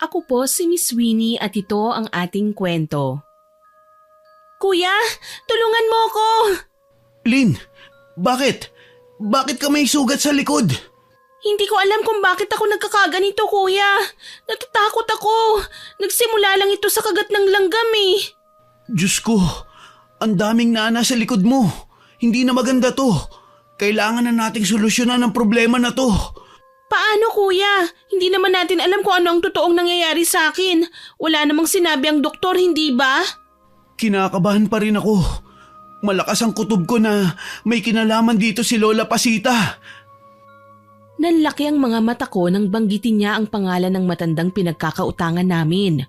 Ako po si Miss Winnie at ito ang ating kwento. Kuya, tulungan mo ko! Lynn, bakit? Bakit ka may sugat sa likod? Hindi ko alam kung bakit ako nagkakaganito, kuya. Natatakot ako. Nagsimula lang ito sa kagat ng langgam eh. Diyos ko, ang daming nana sa likod mo. Hindi na maganda to. Kailangan na nating solusyonan ang problema na to. Paano, kuya? Hindi naman natin alam kung ano ang totoong nangyayari sa akin. Wala namang sinabi ang doktor, hindi ba? Kinakabahan pa rin ako. Malakas ang kutob ko na may kinalaman dito si Lola Pasita. Nanlaki ang mga mata ko nang banggitin niya ang pangalan ng matandang pinagkakautangan namin.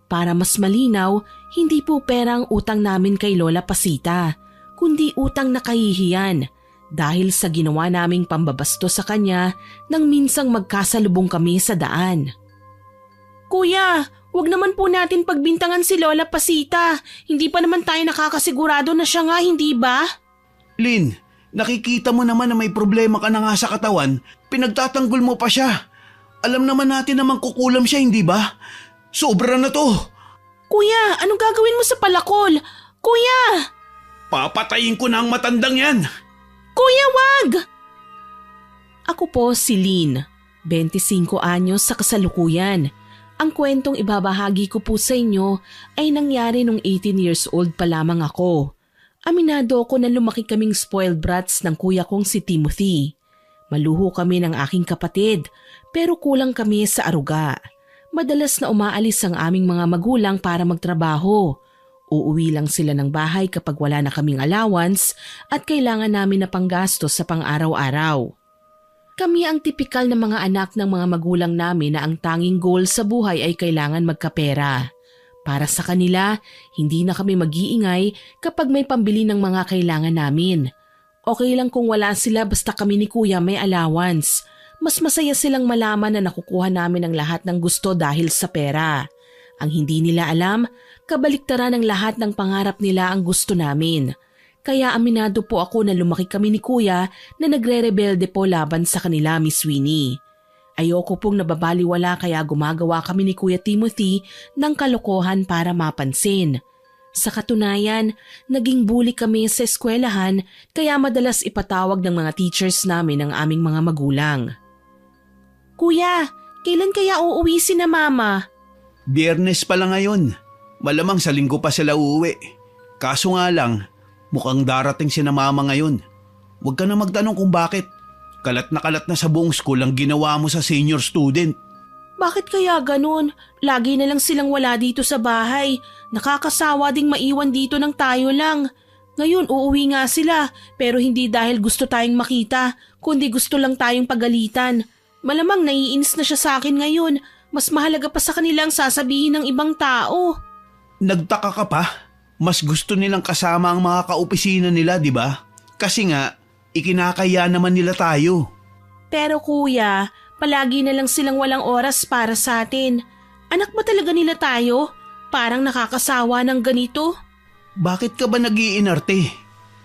Para mas malinaw, hindi po pera ang utang namin kay Lola Pasita, kundi utang na kahihiyan dahil sa ginawa naming pambabasto sa kanya nang minsang magkasalubong kami sa daan. Kuya, wag naman po natin pagbintangan si Lola Pasita. Hindi pa naman tayo nakakasigurado na siya nga, hindi ba? Lynn, nakikita mo naman na may problema ka na nga sa katawan, pinagtatanggol mo pa siya. Alam naman natin namang kukulam siya, hindi ba? Sobra na to. Kuya, anong gagawin mo sa palakol? Kuya! Papatayin ko na ang matandang yan. Kuya, wag! Ako po si Lynn, 25 anyos sa kasalukuyan. Ang kwentong ibabahagi ko po sa inyo ay nangyari nung 18 years old pa lamang ako. Aminado ko na lumaki kaming spoiled brats ng kuya kong si Timothy. Maluho kami ng aking kapatid pero kulang kami sa aruga. Madalas na umaalis ang aming mga magulang para magtrabaho. Uuwi lang sila ng bahay kapag wala na kaming allowance at kailangan namin na panggastos sa pang-araw-araw. Kami ang tipikal na mga anak ng mga magulang namin na ang tanging goal sa buhay ay kailangan magkapera. Para sa kanila, hindi na kami mag-iingay kapag may pambili ng mga kailangan namin. Okay lang kung wala sila basta kami ni kuya may allowance. Mas masaya silang malaman na nakukuha namin ang lahat ng gusto dahil sa pera. Ang hindi nila alam, kabaliktaran ng lahat ng pangarap nila ang gusto namin. Kaya aminado po ako na lumaki kami ni kuya na nagre-rebelde po laban sa kanila, Miss Winnie. Ayoko pong nababaliwala kaya gumagawa kami ni Kuya Timothy ng kalokohan para mapansin. Sa katunayan, naging bully kami sa eskwelahan kaya madalas ipatawag ng mga teachers namin ang aming mga magulang. Kuya, kailan kaya uuwi si na mama? Biyernes pa lang ngayon. Malamang sa linggo pa sila uuwi. Kaso nga lang, mukhang darating si na mama ngayon. Huwag ka na magtanong kung bakit. Kalat na sa buong school ang ginawa mo sa senior student. Bakit kaya ganun? Lagi na lang silang wala dito sa bahay. Nakakasawa ding maiwan dito ng tayo lang. Ngayon uuwi nga sila pero hindi dahil gusto tayong makita, kundi gusto lang tayong pagalitan. Malamang naiinis na siya sa akin ngayon. Mas mahalaga pa sa kanilang sasabihin ng ibang tao. Nagtaka ka pa? Mas gusto nilang kasama ang mga kaopisina nila, di ba? Kasi nga, ikinakaya naman nila tayo. Pero kuya, palagi na lang silang walang oras para sa atin. Anak ba talaga nila tayo? Parang nakakasawa ng ganito. Bakit ka ba nag-iinarte?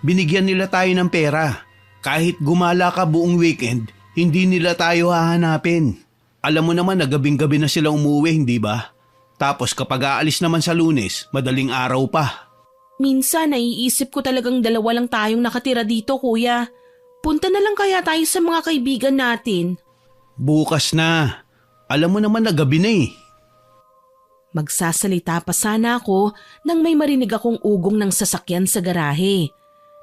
Binigyan nila tayo ng pera. Kahit gumala ka buong weekend, hindi nila tayo hahanapin. Alam mo naman na gabing-gabi na sila umuwi, hindi ba? Tapos kapag aalis naman sa Lunes, madaling araw pa. Minsan naiisip ko talagang dalawa lang tayong nakatira dito, kuya. Punta na lang kaya tayo sa mga kaibigan natin. Bukas na. Alam mo naman na gabi na eh. Magsasalita pa sana ako nang may marinig akong ugong ng sasakyan sa garahe.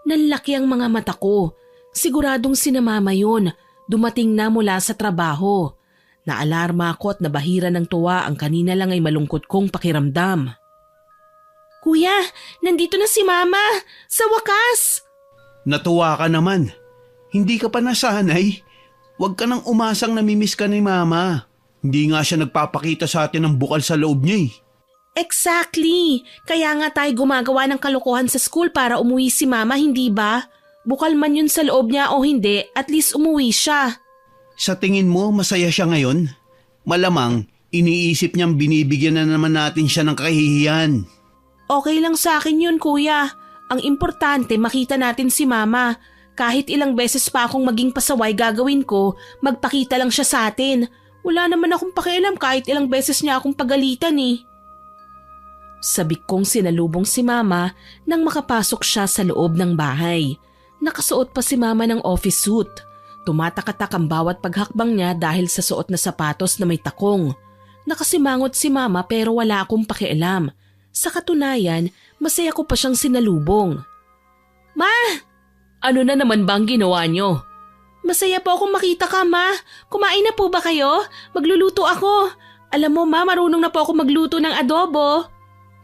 Nanlaki ang mga mata ko. Siguradong si na mama yun. Dumating na mula sa trabaho. Naalarma ako at nabahira ng tuwa ang kanina lang ay malungkot kong pakiramdam. Kuya, nandito na si mama! Sa wakas! Natuwa ka naman. Hindi ka pa nasanay. Huwag ka nang umasang namimiss ka ni mama. Hindi nga siya nagpapakita sa atin ng bukal sa loob niya eh. Exactly! Kaya nga tayo gumagawa ng kalokohan sa school para umuwi si mama, hindi ba? Bukal man yun sa loob niya o hindi, at least umuwi siya. Sa tingin mo, masaya siya ngayon? Malamang, iniisip niyang binibigyan na naman natin siya ng kahihiyan. Okay lang sa akin yun, kuya. Ang importante, makita natin si mama. Kahit ilang beses pa akong maging pasaway gagawin ko, magpakita lang siya sa atin. Wala naman akong pakialam kahit ilang beses niya akong pagalitan eh. Sabik kong sinalubong si Mama nang makapasok siya sa loob ng bahay. Nakasuot pa si Mama ng office suit. Tumatakatak ang bawat paghakbang niya dahil sa suot na sapatos na may takong. Nakasimangot si Mama pero wala akong pakialam. Sa katunayan, masaya ko pa siyang sinalubong. Ma! Ano na naman bang ginawa niyo? Masaya po akong makita ka, Ma. Kumain na po ba kayo? Magluluto ako. Alam mo, Ma, marunong na po ako magluto ng adobo.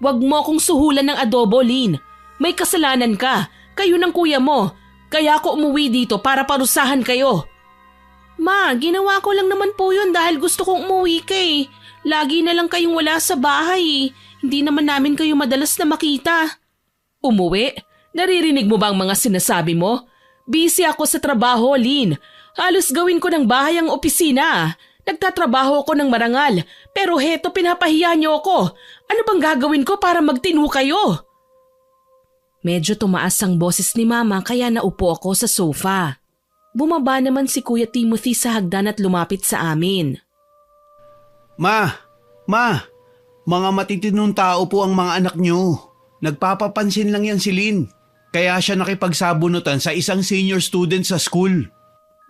Huwag mo akong suhulan ng adobo, Lynn. May kasalanan ka. Kayo ng kuya mo. Kaya ako umuwi dito para parusahan kayo. Ma, ginawa ko lang naman po yun dahil gusto kong umuwi ka eh. Lagi na lang kayong wala sa bahay eh. Hindi naman namin kayo madalas na makita. Umuwi? Naririnig mo ba ang mga sinasabi mo? Busy ako sa trabaho, Lynn. Halos gawin ko ng bahay ang opisina. Nagtatrabaho ako ng marangal. Pero heto pinapahiya niyo ako. Ano bang gagawin ko para magtinu kayo? Medyo tumaas ang boses ni Mama kaya naupo ako sa sofa. Bumaba naman si Kuya Timothy sa hagdan at lumapit sa amin. Ma! Mga matitinong tao po ang mga anak niyo. Nagpapapansin lang yan si Lynn. Kaya siya nakipagsabunutan sa isang senior student sa school.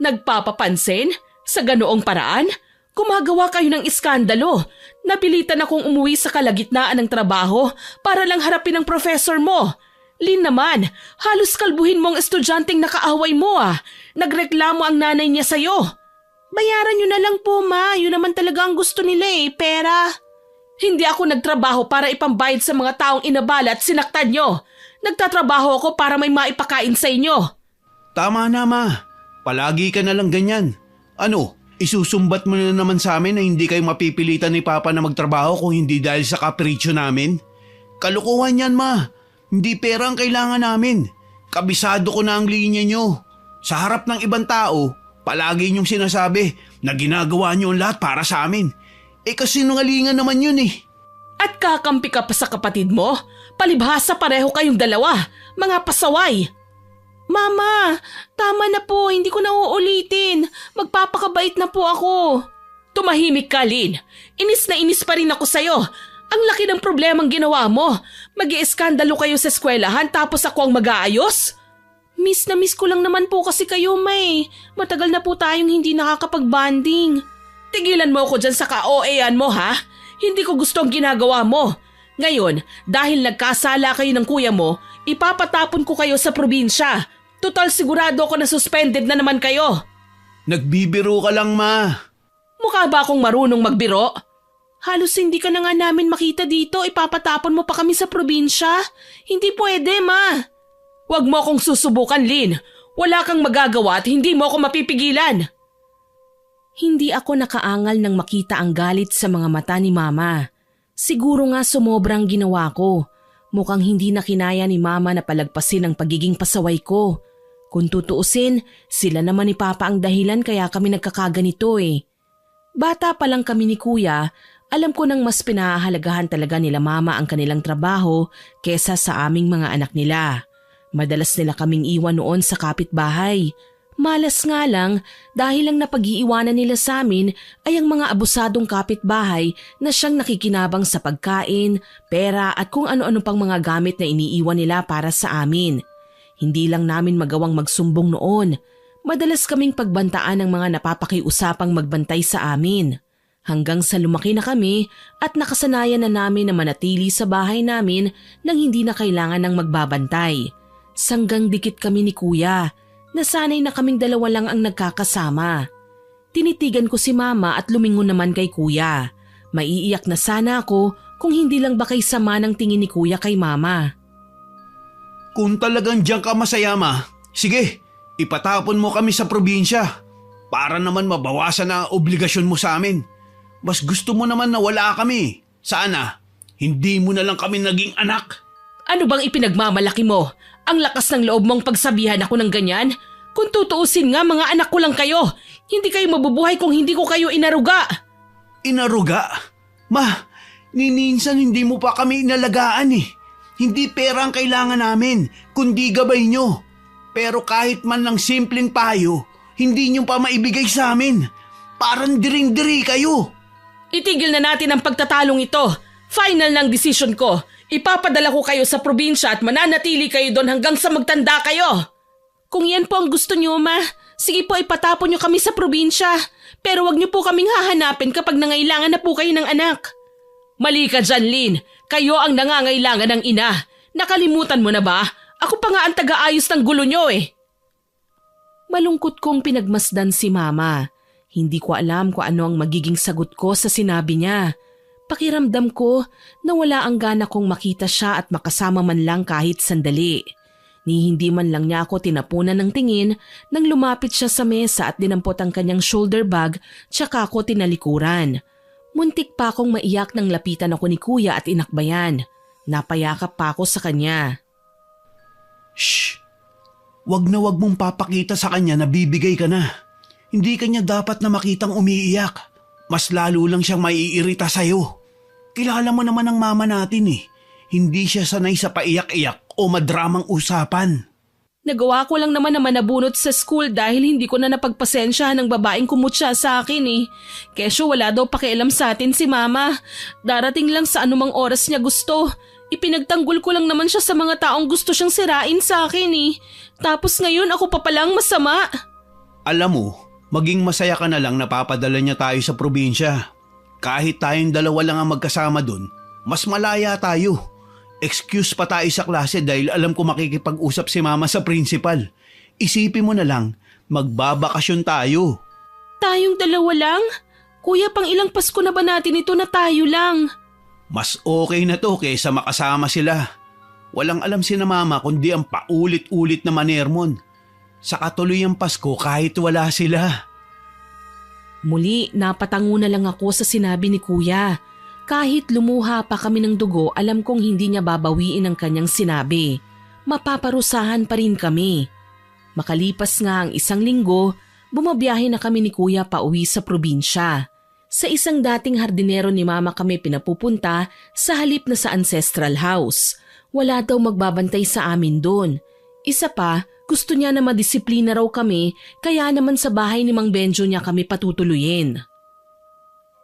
Nagpapapansin? Sa ganoong paraan? Gumagawa kayo ng iskandalo. Napilitan akong umuwi sa kalagitnaan ng trabaho para lang harapin ang professor mo. Lynn naman, halos kalbuhin mo ang estudyanteng nakaaway mo ah. Nagreklamo ang nanay niya sa'yo. Bayaran niyo na lang po, Ma. Yun naman talaga ang gusto nila eh, pera. Hindi ako nagtrabaho para ipambayad sa mga taong inabala at sinaktan niyo. Nagtatrabaho ako para may maipakain sa inyo. Tama na, Ma. Palagi ka na lang ganyan. Ano, isusumbat mo na naman sa amin na hindi kayo mapipilitan ni Papa na magtrabaho kung hindi dahil sa kapritsyo namin? Kalukuhan yan, Ma. Hindi pera ang kailangan namin. Kabisado ko na ang linya nyo. Sa harap ng ibang tao, palagi nyong sinasabi na ginagawa nyo ang lahat para sa amin. Kasi nungalingan naman yun eh. At kakampi ka pa sa kapatid mo? Palibhasa pareho kayong dalawa, mga pasaway. Mama, tama na po, hindi ko na uulitin. Magpapakabait na po ako. Tumahimik ka, Lynn. Inis na inis pa rin ako sa'yo. Ang laki ng problemang ginawa mo. Mag-ieskandalo kayo sa eskwelahan tapos ako ang mag-aayos? Miss na miss ko lang naman po kasi kayo, May. Matagal na po tayong hindi nakakapag-banding. Tigilan mo ako dyan sa ka-OA-an mo, ha? Hindi ko gusto ang ginagawa mo. Ngayon, dahil nagkasala kayo ng kuya mo, ipapatapon ko kayo sa probinsya. Total sigurado ako na suspended na naman kayo. Nagbibiro ka lang, Ma. Mukha ba akong marunong magbiro? Halos hindi ka na nga namin makita dito, ipapatapon mo pa kami sa probinsya? Hindi pwede, Ma. Huwag mo akong susubukan, Lynn. Wala kang magagawa at hindi mo ako mapipigilan. Hindi ako nakaangal nang makita ang galit sa mga mata ni Mama. Siguro nga sumobrang ginawa ko. Mukhang hindi na kinaya ni Mama na palagpasin ang pagiging pasaway ko. Kung tutuusin, sila naman ni Papa ang dahilan kaya kami nagkakaganito eh. Bata pa lang kami ni Kuya, alam ko nang mas pinahahalagahan talaga nila Mama ang kanilang trabaho kesa sa aming mga anak nila. Madalas nila kaming iwan noon sa kapitbahay. Malas nga lang dahil ang napag-iiwanan nila sa amin ay ang mga abusadong kapitbahay na siyang nakikinabang sa pagkain, pera at kung ano-ano pang mga gamit na iniiwan nila para sa amin. Hindi lang namin magawang magsumbong noon. Madalas kaming pagbantaan ng mga napapakiusapang magbantay sa amin. Hanggang sa lumaki na kami at nakasanayan na namin na manatili sa bahay namin nang hindi na kailangan ng magbabantay. Sanggang dikit kami ni Kuya. Nasanay na kaming dalawa lang ang nagkakasama. Tinitigan ko si Mama at lumingon naman kay Kuya. Maiiyak na sana ako kung hindi lang ba kay sama ng tingin ni Kuya kay Mama. Kung talagang diyan ka masaya, Ma, sige, ipatapon mo kami sa probinsya. Para naman mabawasan na obligasyon mo sa amin. Mas gusto mo naman na wala kami. Sana, hindi mo na lang kami naging anak. Ano bang ipinagmamalaki mo? Ang lakas ng loob mong pagsabihan ako ng ganyan? Kung tutuusin nga, mga anak ko lang kayo. Hindi kayo mabubuhay kung hindi ko kayo inaruga. Inaruga? Ma, nininsan hindi mo pa kami inalagaan eh. Hindi pera ang kailangan namin, kundi gabay nyo. Pero kahit man lang simpleng payo, hindi nyo pa maibigay sa amin. Parang diring-diri kayo. Itigil na natin ang pagtatalong ito. Final ng desisyon ko. Ipapadala ko kayo sa probinsya at mananatili kayo doon hanggang sa magtanda kayo. Kung yan po ang gusto niyo, Ma, sige po ipatapon niyo kami sa probinsya. Pero wag niyo po kaming hahanapin kapag nangailangan na po kayo ng anak. Mali ka dyan, Lynn. Kayo ang nangangailangan ng ina. Nakalimutan mo na ba? Ako pa nga ang taga-ayos ng gulo niyo eh. Malungkot kong pinagmasdan si Mama. Hindi ko alam kung ano ang magiging sagot ko sa sinabi niya. Pakiramdam ko na wala ang gana kong makita siya at makasama man lang kahit sandali. Ni hindi man lang niya ako tinapunan ng tingin nang lumapit siya sa mesa at dinampot ang kanyang shoulder bag tsaka ako tinalikuran. Muntik pa akong maiyak nang lapitan ako ni Kuya at inakbayan. Napayakap pa ako sa kanya. Shh! Wag na wag mong papakita sa kanya na bibigay ka na. Hindi kanya dapat na makitang umiiyak. Mas lalo lang siyang maiirita sa'yo. Kilala mo naman ang mama natin eh. Hindi siya sanay sa paiyak-iyak o madramang usapan. Nagawa ko lang naman na manabunot sa school dahil hindi ko na napagpasensyahan ng babaeng kumutya sa akin eh. Kesyo wala daw pakialam sa atin si Mama. Darating lang sa anumang oras niya gusto. Ipinagtanggol ko lang naman siya sa mga taong gusto siyang sirain sa akin eh. Tapos ngayon ako pa palang masama. Alam mo, maging masaya ka na lang na papadala niya tayo sa probinsya. Kahit tayong dalawa lang ang magkasama dun, mas malaya tayo. Excuse pa tayo sa klase dahil alam ko makikipag-usap si Mama sa principal. Isipin mo na lang, magbabakasyon tayo. Tayong dalawa lang? Kuya, pang ilang Pasko na ba natin ito na tayo lang? Mas okay na to kaysa makasama sila. Walang alam si na Mama kundi ang paulit-ulit na manermon. Sa katuloy ang Pasko kahit wala sila. Muli, napatango na lang ako sa sinabi ni Kuya. Kahit lumuha pa kami ng dugo, alam kong hindi niya babawiin ang kanyang sinabi. Mapaparusahan pa rin kami. Makalipas nga ang 1 linggo, bumabiyahe na kami ni Kuya pauwi sa probinsya. Sa isang dating hardinero ni Mama kami pinapupunta sa halip na sa ancestral house. Wala daw magbabantay sa amin doon. Isa pa, gusto niya na madisiplina raw kami kaya naman sa bahay ni Mang Benjo niya kami patutuluyin.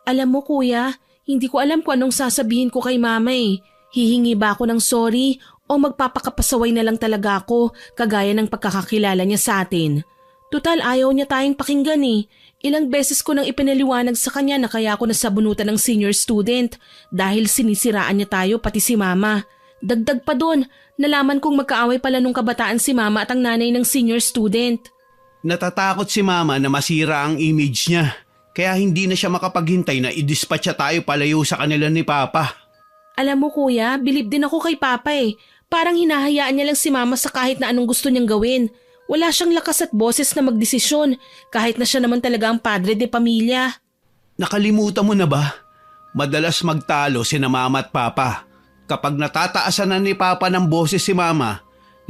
Alam mo Kuya, hindi ko alam kung anong sasabihin ko kay Mama eh. Hihingi ba ako ng sorry o magpapakapasaway na lang talaga ako kagaya ng pagkakakilala niya sa atin? Tutal ayaw niya tayong pakinggan eh. Ilang beses ko nang ipinaliwanag sa kanya na kaya ako nasabunutan ng senior student dahil sinisiraan niya tayo pati si Mama. Dagdag pa doon, nalaman kong magkaaway pala nung kabataan si Mama at ang nanay ng senior student. Natatakot si Mama na masira ang image niya. Kaya hindi na siya makapaghintay na i-dispatcha tayo palayo sa kanila ni Papa. Alam mo Kuya, bilib din ako kay Papa eh. Parang hinahayaan niya lang si Mama sa kahit na anong gusto niyang gawin. Wala siyang lakas at boses na magdesisyon kahit na siya naman talaga ang padre de pamilya. Nakalimutan mo na ba? Madalas magtalo sina Mama at Papa. Kapag natataasan na ni Papa ng boses si Mama,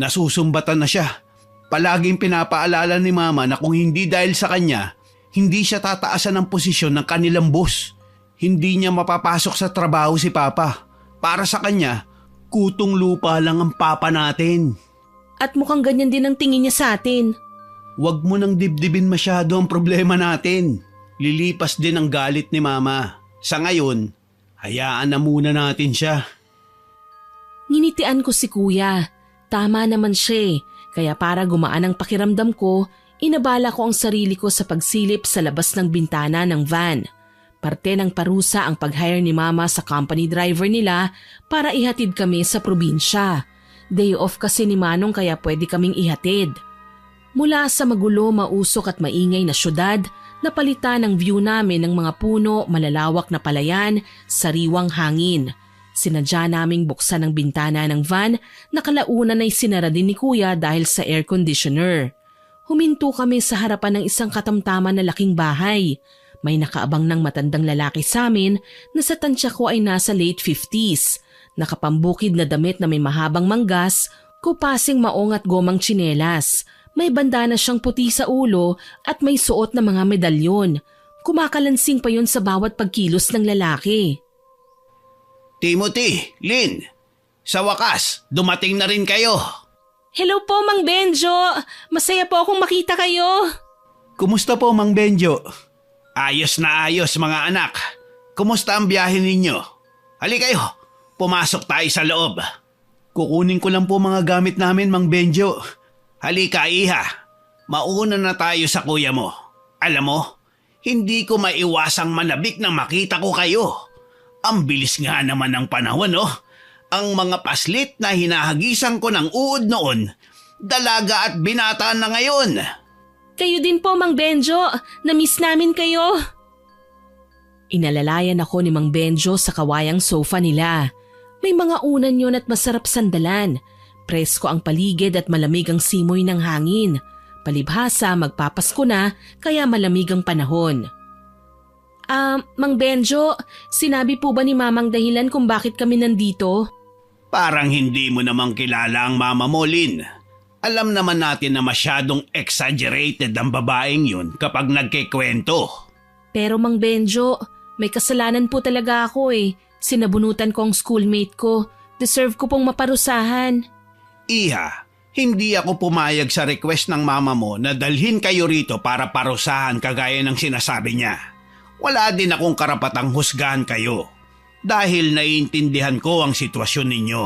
nasusumbatan na siya. Palaging pinapaalala ni Mama na kung hindi dahil sa kanya, hindi siya tataasan ng posisyon ng kanilang boss. Hindi niya mapapasok sa trabaho si Papa. Para sa kanya, kutong lupa lang ang Papa natin. At mukhang ganyan din ang tingin niya sa atin. Huwag mo nang dibdibin masyado ang problema natin. Lilipas din ang galit ni Mama. Sa ngayon, hayaan na muna natin siya. Nginitian ko si Kuya. Tama naman siya. Kaya para gumaan ang pakiramdam ko, inabala ko ang sarili ko sa pagsilip sa labas ng bintana ng van. Parte ng parusa ang pag-hire ni Mama sa company driver nila para ihatid kami sa probinsya. Day off kasi ni Manong kaya pwede kaming ihatid. Mula sa magulo, mausok at maingay na syudad, napalitan ang view namin ng mga puno, malalawak na palayan, sariwang hangin. Sinadya naming buksan ang bintana ng van na kalaunan ay sinara din ni Kuya dahil sa air conditioner. Huminto kami sa harapan ng isang katamtaman na laking bahay. May nakaabang ng matandang lalaki sa amin na sa tansya ko ay nasa late 50s. Nakapambukid na damit na may mahabang manggas, kupasing maong at gomang tsinelas. May bandana siyang puti sa ulo at may suot na mga medalyon. Kumakalansing pa yun sa bawat pagkilos ng lalaki. Timothy, Lynn, sa wakas, dumating na rin kayo. Hello po, Mang Benjo. Masaya po akong makita kayo. Kumusta po, Mang Benjo? Ayos na ayos mga anak. Kumusta ang biyahe ninyo? Hali kayo, pumasok tayo sa loob. Kukunin ko lang po mga gamit namin, Mang Benjo. Halika, Iha. Mauna na tayo sa kuya mo. Alam mo, hindi ko maiwasang manabik nang makita ko kayo. Ang bilis nga naman ng panahon, oh. Ang mga paslit na hinahagisan ko ng uod noon, dalaga at binata na ngayon. Kayo din po, Mang Benjo. Na-miss namin kayo. Inalalayan ako ni Mang Benjo sa kawayang sofa nila. May mga unan yun at masarap sandalan. Presko ang paligid at malamig ang simoy ng hangin. Palibhasa, magpapasko na kaya malamig ang panahon. Mang Benjo, sinabi po ba ni Mamang dahilan kung bakit kami nandito? Parang hindi mo namang kilala ang mama mo, Lin. Alam naman natin na masyadong exaggerated ang babaeng yun kapag nagkikwento. Pero Mang Benjo, may kasalanan po talaga ako eh. Sinabunutan ko ang schoolmate ko. Deserve ko pong maparusahan. Iha, hindi ako pumayag sa request ng mama mo na dalhin kayo rito para parusahan kagaya ng sinasabi niya. Wala din akong karapatang husgahan kayo dahil naiintindihan ko ang sitwasyon ninyo.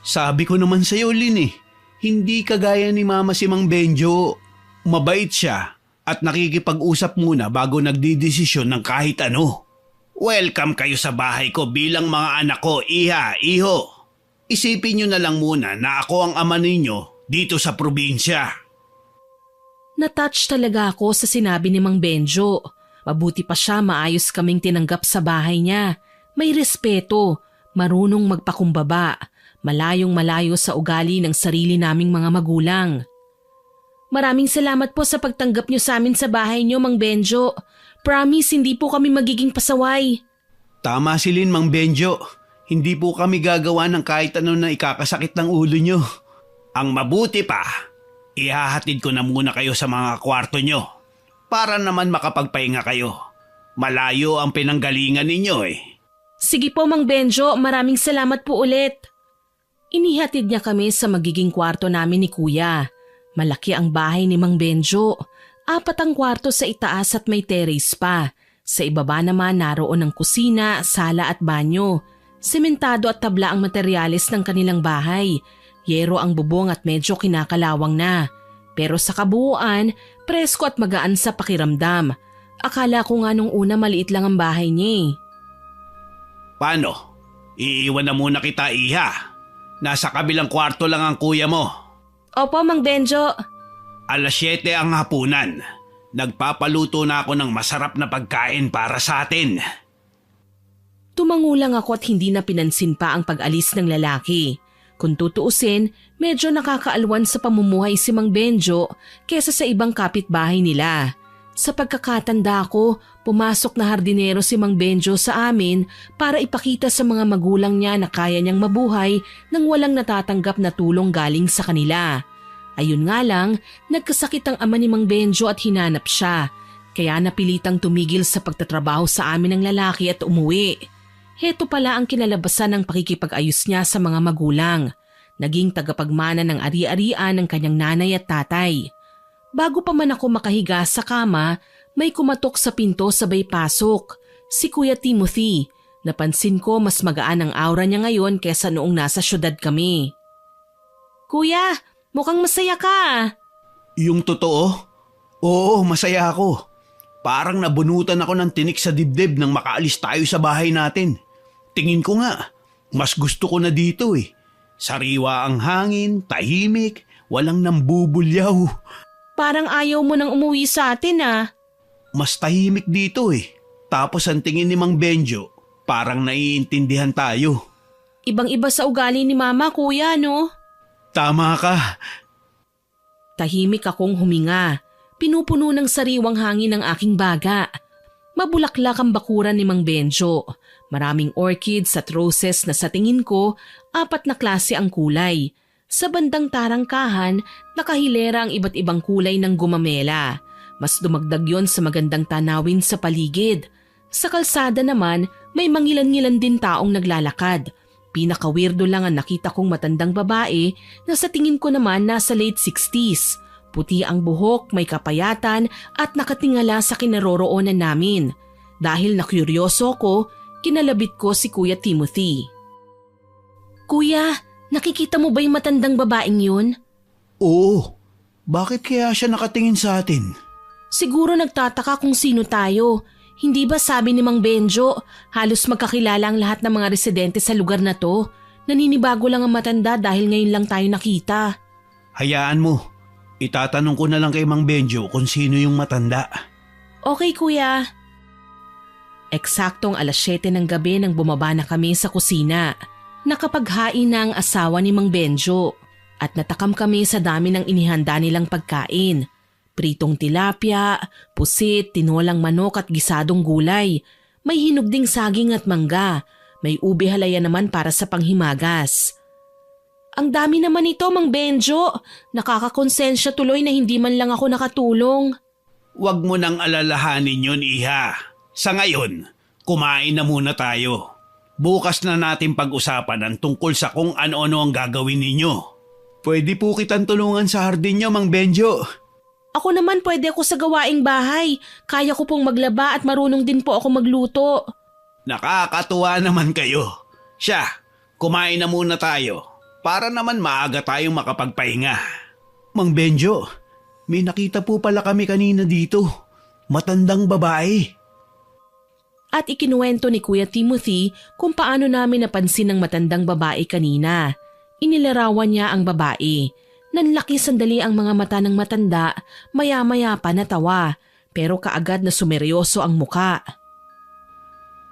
Sabi ko naman sa iyo, Lin eh. Hindi kagaya ni Mama si Mang Benjo. Mabait siya at nakikipag-usap muna bago nagdidesisyon ng kahit ano. Welcome kayo sa bahay ko bilang mga anak ko, Iha, Iho. Isipin nyo na lang muna na ako ang ama ninyo dito sa probinsya. Natouch talaga ako sa sinabi ni Mang Benjo. Mabuti pa siya maayos kaming tinanggap sa bahay niya. May respeto, marunong magpakumbaba. Malayong malayo sa ugali ng sarili naming mga magulang. Maraming salamat po sa pagtanggap niyo sa amin sa bahay niyo, Mang Benjo. Promise, hindi po kami magiging pasaway. Tama si Lin, Mang Benjo. Hindi po kami gagawa ng kahit ano na ikakasakit ng ulo niyo. Ang mabuti pa, ihahatid ko na muna kayo sa mga kwarto niyo para naman makapagpahinga kayo. Malayo ang pinanggalingan ninyo eh. Sige po, Mang Benjo. Maraming salamat po ulit. Inihatid niya kami sa magiging kwarto namin ni Kuya. Malaki ang bahay ni Mang Benjo. 4 ang kwarto sa itaas at may terrace pa. Sa ibaba naman naroon ang kusina, sala at banyo. Sementado at tabla ang materyales ng kanilang bahay. Yero ang bubong at medyo kinakalawang na. Pero sa kabuuan, presko at magaan sa pakiramdam. Akala ko nga nung una maliit lang ang bahay niya. Paano? Iiwan na muna kita, Iha. Nasa kabilang kwarto lang ang kuya mo. Opo, Mang Benjo. 7:00 ang hapunan. Nagpapaluto na ako ng masarap na pagkain para sa atin. Tumangulang ako at hindi na pinansin pa ang pag-alis ng lalaki. Kung tutuusin, medyo nakakaalwan sa pamumuhay si Mang Benjo kesa sa ibang kapitbahay nila. Sa pagkakatanda ko, pumasok na hardinero si Mang Benjo sa amin para ipakita sa mga magulang niya na kaya niyang mabuhay nang walang natatanggap na tulong galing sa kanila. Ayun nga lang, nagkasakit ang ama ni Mang Benjo at hinanap siya. Kaya napilitang tumigil sa pagtatrabaho sa amin ng lalaki at umuwi. Heto pala ang kinalabasan ng pakikipag-ayos niya sa mga magulang. Naging tagapagmana ng ari-arian ng kanyang nanay at tatay. Bago pa man ako makahiga sa kama, may kumatok sa pinto sabay pasok. Si Kuya Timothy. Napansin ko mas magaan ang aura niya ngayon kesa noong nasa syudad kami. Kuya, mukhang masaya ka. Yung totoo? Oo, masaya ako. Parang nabunutan ako ng tinik sa dibdib nang makaalis tayo sa bahay natin. Tingin ko nga, mas gusto ko na dito eh. Sariwa ang hangin, tahimik, walang nambubulyaw. Parang ayaw mo nang umuwi sa atin ah. Mas tahimik dito eh. Tapos ang tingin ni Mang Benjo, parang naiintindihan tayo. Ibang-iba sa ugali ni Mama, Kuya, no? Tama ka. Tahimik akong huminga. Pinupuno ng sariwang hangin ang aking baga. Mabulaklak ang bakuran ni Mang Benjo. Maraming orchids at roses na sa tingin ko, 4 na klase ang kulay. Sa bandang tarangkahan, nakahilera ang iba't ibang kulay ng gumamela. Mas dumagdag yon sa magandang tanawin sa paligid. Sa kalsada naman, may mangilan-ngilan din taong naglalakad. Pinaka-weirdo lang ang nakita kong matandang babae na sa tingin ko naman nasa late 60s. Puti ang buhok, may kapayatan at nakatingala sa kinaroroonan namin. Dahil nakuryoso ko, kinalabit ko si Kuya Timothy. Kuya, nakikita mo ba yung matandang babaeng yun? Oo, bakit kaya siya nakatingin sa atin? Siguro nagtataka kung sino tayo. Hindi ba sabi ni Mang Benjo, halos magkakilala ang lahat ng mga residente sa lugar na to? Naninibago lang ang matanda dahil ngayon lang tayo nakita. Hayaan mo, itatanong ko na lang kay Mang Benjo kung sino yung matanda. Okay, Kuya. Eksaktong 7:00 ng gabi nang bumaba na kami sa kusina. Nakapaghain na ang asawa ni Mang Benjo at natakam kami sa dami ng inihanda nilang pagkain. Pritong tilapia, pusit, tinolang manok at gisadong gulay. May hinog ding saging at mangga. May ube halaya naman para sa panghimagas. Ang dami naman ito, Mang Benjo. Nakakakonsensya tuloy na hindi man lang ako nakatulong. Huwag mo nang alalahanin yun, Iha. Sa ngayon, kumain na muna tayo. Bukas na natin pag-usapan ang tungkol sa kung ano-ano ang gagawin ninyo. Pwede po kitang tulungan sa hardin niyo, Mang Benjo. Ako naman pwede ako sa gawaing bahay. Kaya ko pong maglaba at marunong din po ako magluto. Nakakatuwa naman kayo. Siya, kumain na muna tayo para naman maaga tayong makapagpahinga. Mang Benjo, may nakita po pala kami kanina dito. Matandang babae. At ikinuwento ni Kuya Timothy kung paano namin napansin ng matandang babae kanina. Inilarawan niya ang babae. Nanlaki sandali ang mga mata ng matanda, maya-maya pa natawa, pero kaagad na sumeryoso ang muka.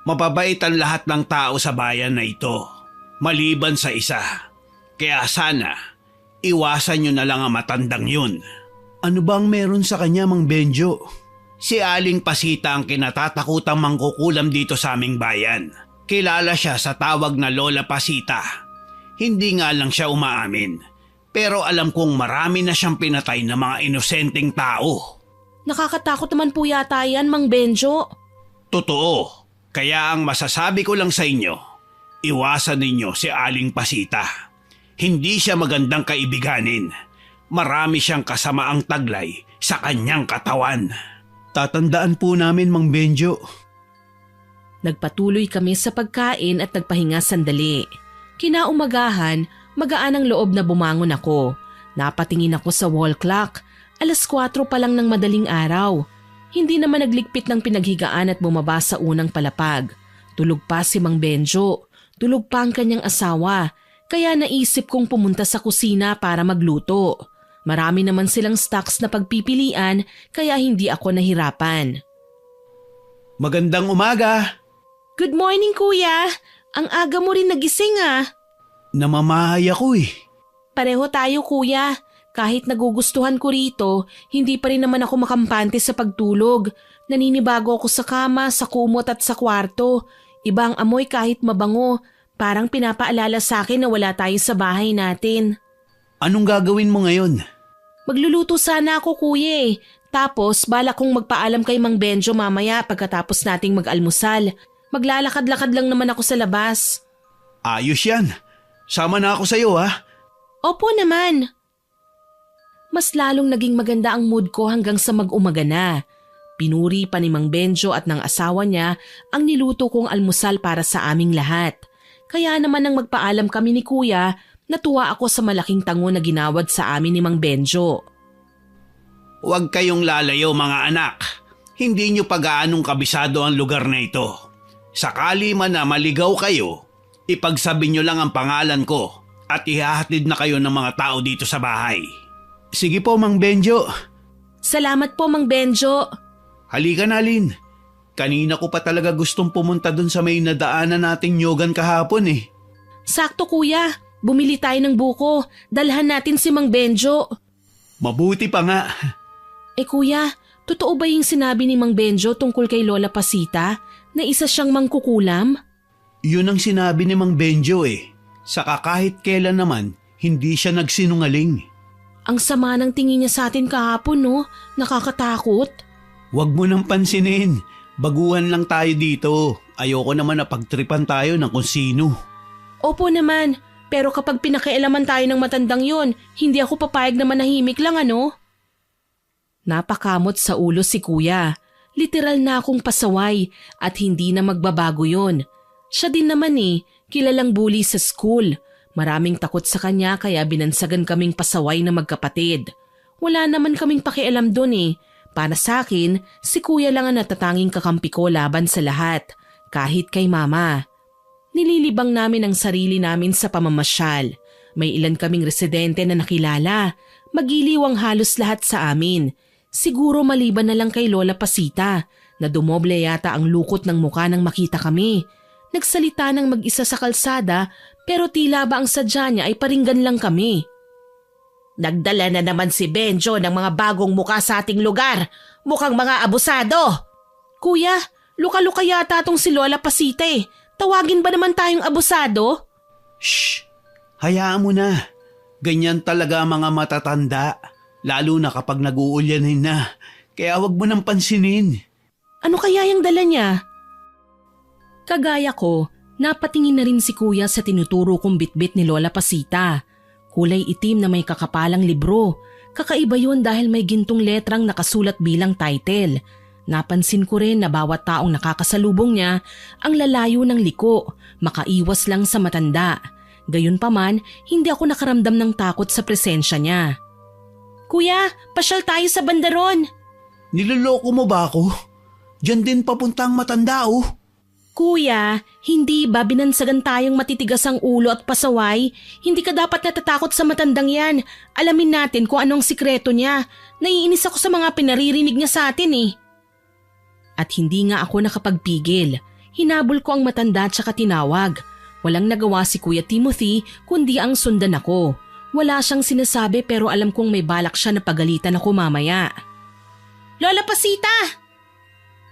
Mababait ang lahat ng tao sa bayan na ito, maliban sa isa. Kaya sana, iwasan nyo na lang ang matandang yun. Ano bang meron sa kanya, Mang Benjo? Si Aling Pasita ang kinatatakutang mangkukulam dito sa aming bayan. Kilala siya sa tawag na Lola Pasita. Hindi nga lang siya umaamin, pero alam kong marami na siyang pinatay na mga inosenteng tao. Nakakatakot naman po yata yan, Mang Benjo. Totoo, kaya ang masasabi ko lang sa inyo, iwasan ninyo si Aling Pasita. Hindi siya magandang kaibiganin. Marami siyang kasamaang taglay sa kanyang katawan. Tatandaan po namin, Mang Benjo. Nagpatuloy kami sa pagkain at nagpahinga sandali. Kinaumagahan, magaan ang loob na bumangon ako. Napatingin ako sa wall clock. 4:00 pa lang ng madaling araw. Hindi naman nagligpit ng pinaghigaan at bumaba sa unang palapag. Tulog pa si Mang Benjo. Tulog pa ang kanyang asawa. Kaya naisip kong pumunta sa kusina para magluto. Marami naman silang stocks na pagpipilian kaya hindi ako nahirapan. Magandang umaga! Good morning, Kuya! Ang aga mo rin nagising ah. Namamahay ako eh. Pareho tayo, Kuya. Kahit nagugustuhan ko rito, hindi pa rin naman ako makampante sa pagtulog. Naninibago ako sa kama, sa kumot at sa kwarto. Ibang amoy kahit mabango. Parang pinapaalala sa akin na wala tayo sa bahay natin. Anong gagawin mo ngayon? Magluluto sana ako, Kuya eh. Tapos balak kong magpaalam kay Mang Benjo mamaya pagkatapos nating mag-almusal. Maglalakad-lakad lang naman ako sa labas. Ayos yan. Sama na ako sa iyo ha. Opo naman. Mas lalong naging maganda ang mood ko hanggang sa mag-umaga na. Pinuri pa ni Mang Benjo at ng asawa niya ang niluto kong almusal para sa aming lahat. Kaya naman nang magpaalam kami ni Kuya, natuwa ako sa malaking tango na ginawad sa amin ni Mang Benjo. Huwag kayong lalayo mga anak. Hindi nyo pa gaanong kabisado ang lugar na ito. Sakali man na maligaw kayo, ipagsabi nyo lang ang pangalan ko at ihahatid na kayo ng mga tao dito sa bahay. Sige po, Mang Benjo. Salamat po, Mang Benjo. Halika na, Lin. Kanina ko pa talaga gustong pumunta dun sa may nadaanan nating nyogan kahapon eh. Sakto, Kuya. Bumili tayo ng buko. Dalhan natin si Mang Benjo. Mabuti pa nga. Kuya, totoo ba yung sinabi ni Mang Benjo tungkol kay Lola Pasita na isa siyang mangkukulam? Yun ang sinabi ni Mang Benjo eh. Saka kahit kailan naman, hindi siya nagsinungaling. Ang sama ng tingin niya sa atin kahapon, no? Nakakatakot. Huwag mo nang pansinin. Baguhan lang tayo dito. Ayoko naman na pagtripan tayo ng kung sino. Opo naman, pero kapag pinakialaman tayo ng matandang yon, hindi ako papayag na manahimik lang ano? Napakamot sa ulo si kuya. Literal na akong pasaway at hindi na magbabago yon. Siya din naman kilalang bully sa school. Maraming takot sa kanya kaya binansagan kaming pasaway na magkapatid. Wala naman kaming pakialam doon. Para sa akin, si kuya lang ang natatanging kakampi ko laban sa lahat, kahit kay mama. Nililibang namin ang sarili namin sa pamamasyal. May ilan kaming residente na nakilala. Magiliw ang halos lahat sa amin. Siguro maliban na lang kay Lola Pasita na dumoble yata ang lukot ng mukha nang makita kami. Nagsalita ng mag-isa sa kalsada pero tila ba ang sadya niya ay paringgan lang kami. Nagdala na naman si Benjo ng mga bagong muka sa ating lugar. Mukhang mga abusado. Kuya, luka-luka yata tong si Lola Pasita Tawagin ba naman tayong abusado? Shh! Hayaan mo na. Ganyan talaga mga matatanda. Lalo na kapag nag-uulyanin na. Kaya wag mo nang pansinin. Ano kaya yung dala niya? Kagaya ko, napatingin na rin si kuya sa tinuturo kong bitbit ni Lola Pasita. Kulay itim na may kakapalang libro. Kakaiba yun dahil may gintong letrang nakasulat bilang title. Napansin ko rin na bawat taong nakakasalubong niya ang lalayo ng liko, makaiwas lang sa matanda. Gayunpaman, hindi ako nakaramdam ng takot sa presensya niya. Kuya, pasyal tayo sa bandaron. Niloloko mo ba ako? Diyan din papunta ang matanda Kuya, hindi ba binansagan tayong matitigas ang ulo at pasaway? Hindi ka dapat natatakot sa matandang yan. Alamin natin kung anong sikreto niya. Naiinis ako sa mga pinaririnig niya sa atin At hindi nga ako nakapagpigil. Hinabol ko ang matanda at saka tinawag. Walang nagawa si Kuya Timothy kundi ang sundan ako. Wala siyang sinasabi pero alam kong may balak siya na pagalitan ako mamaya. Lola Pasita!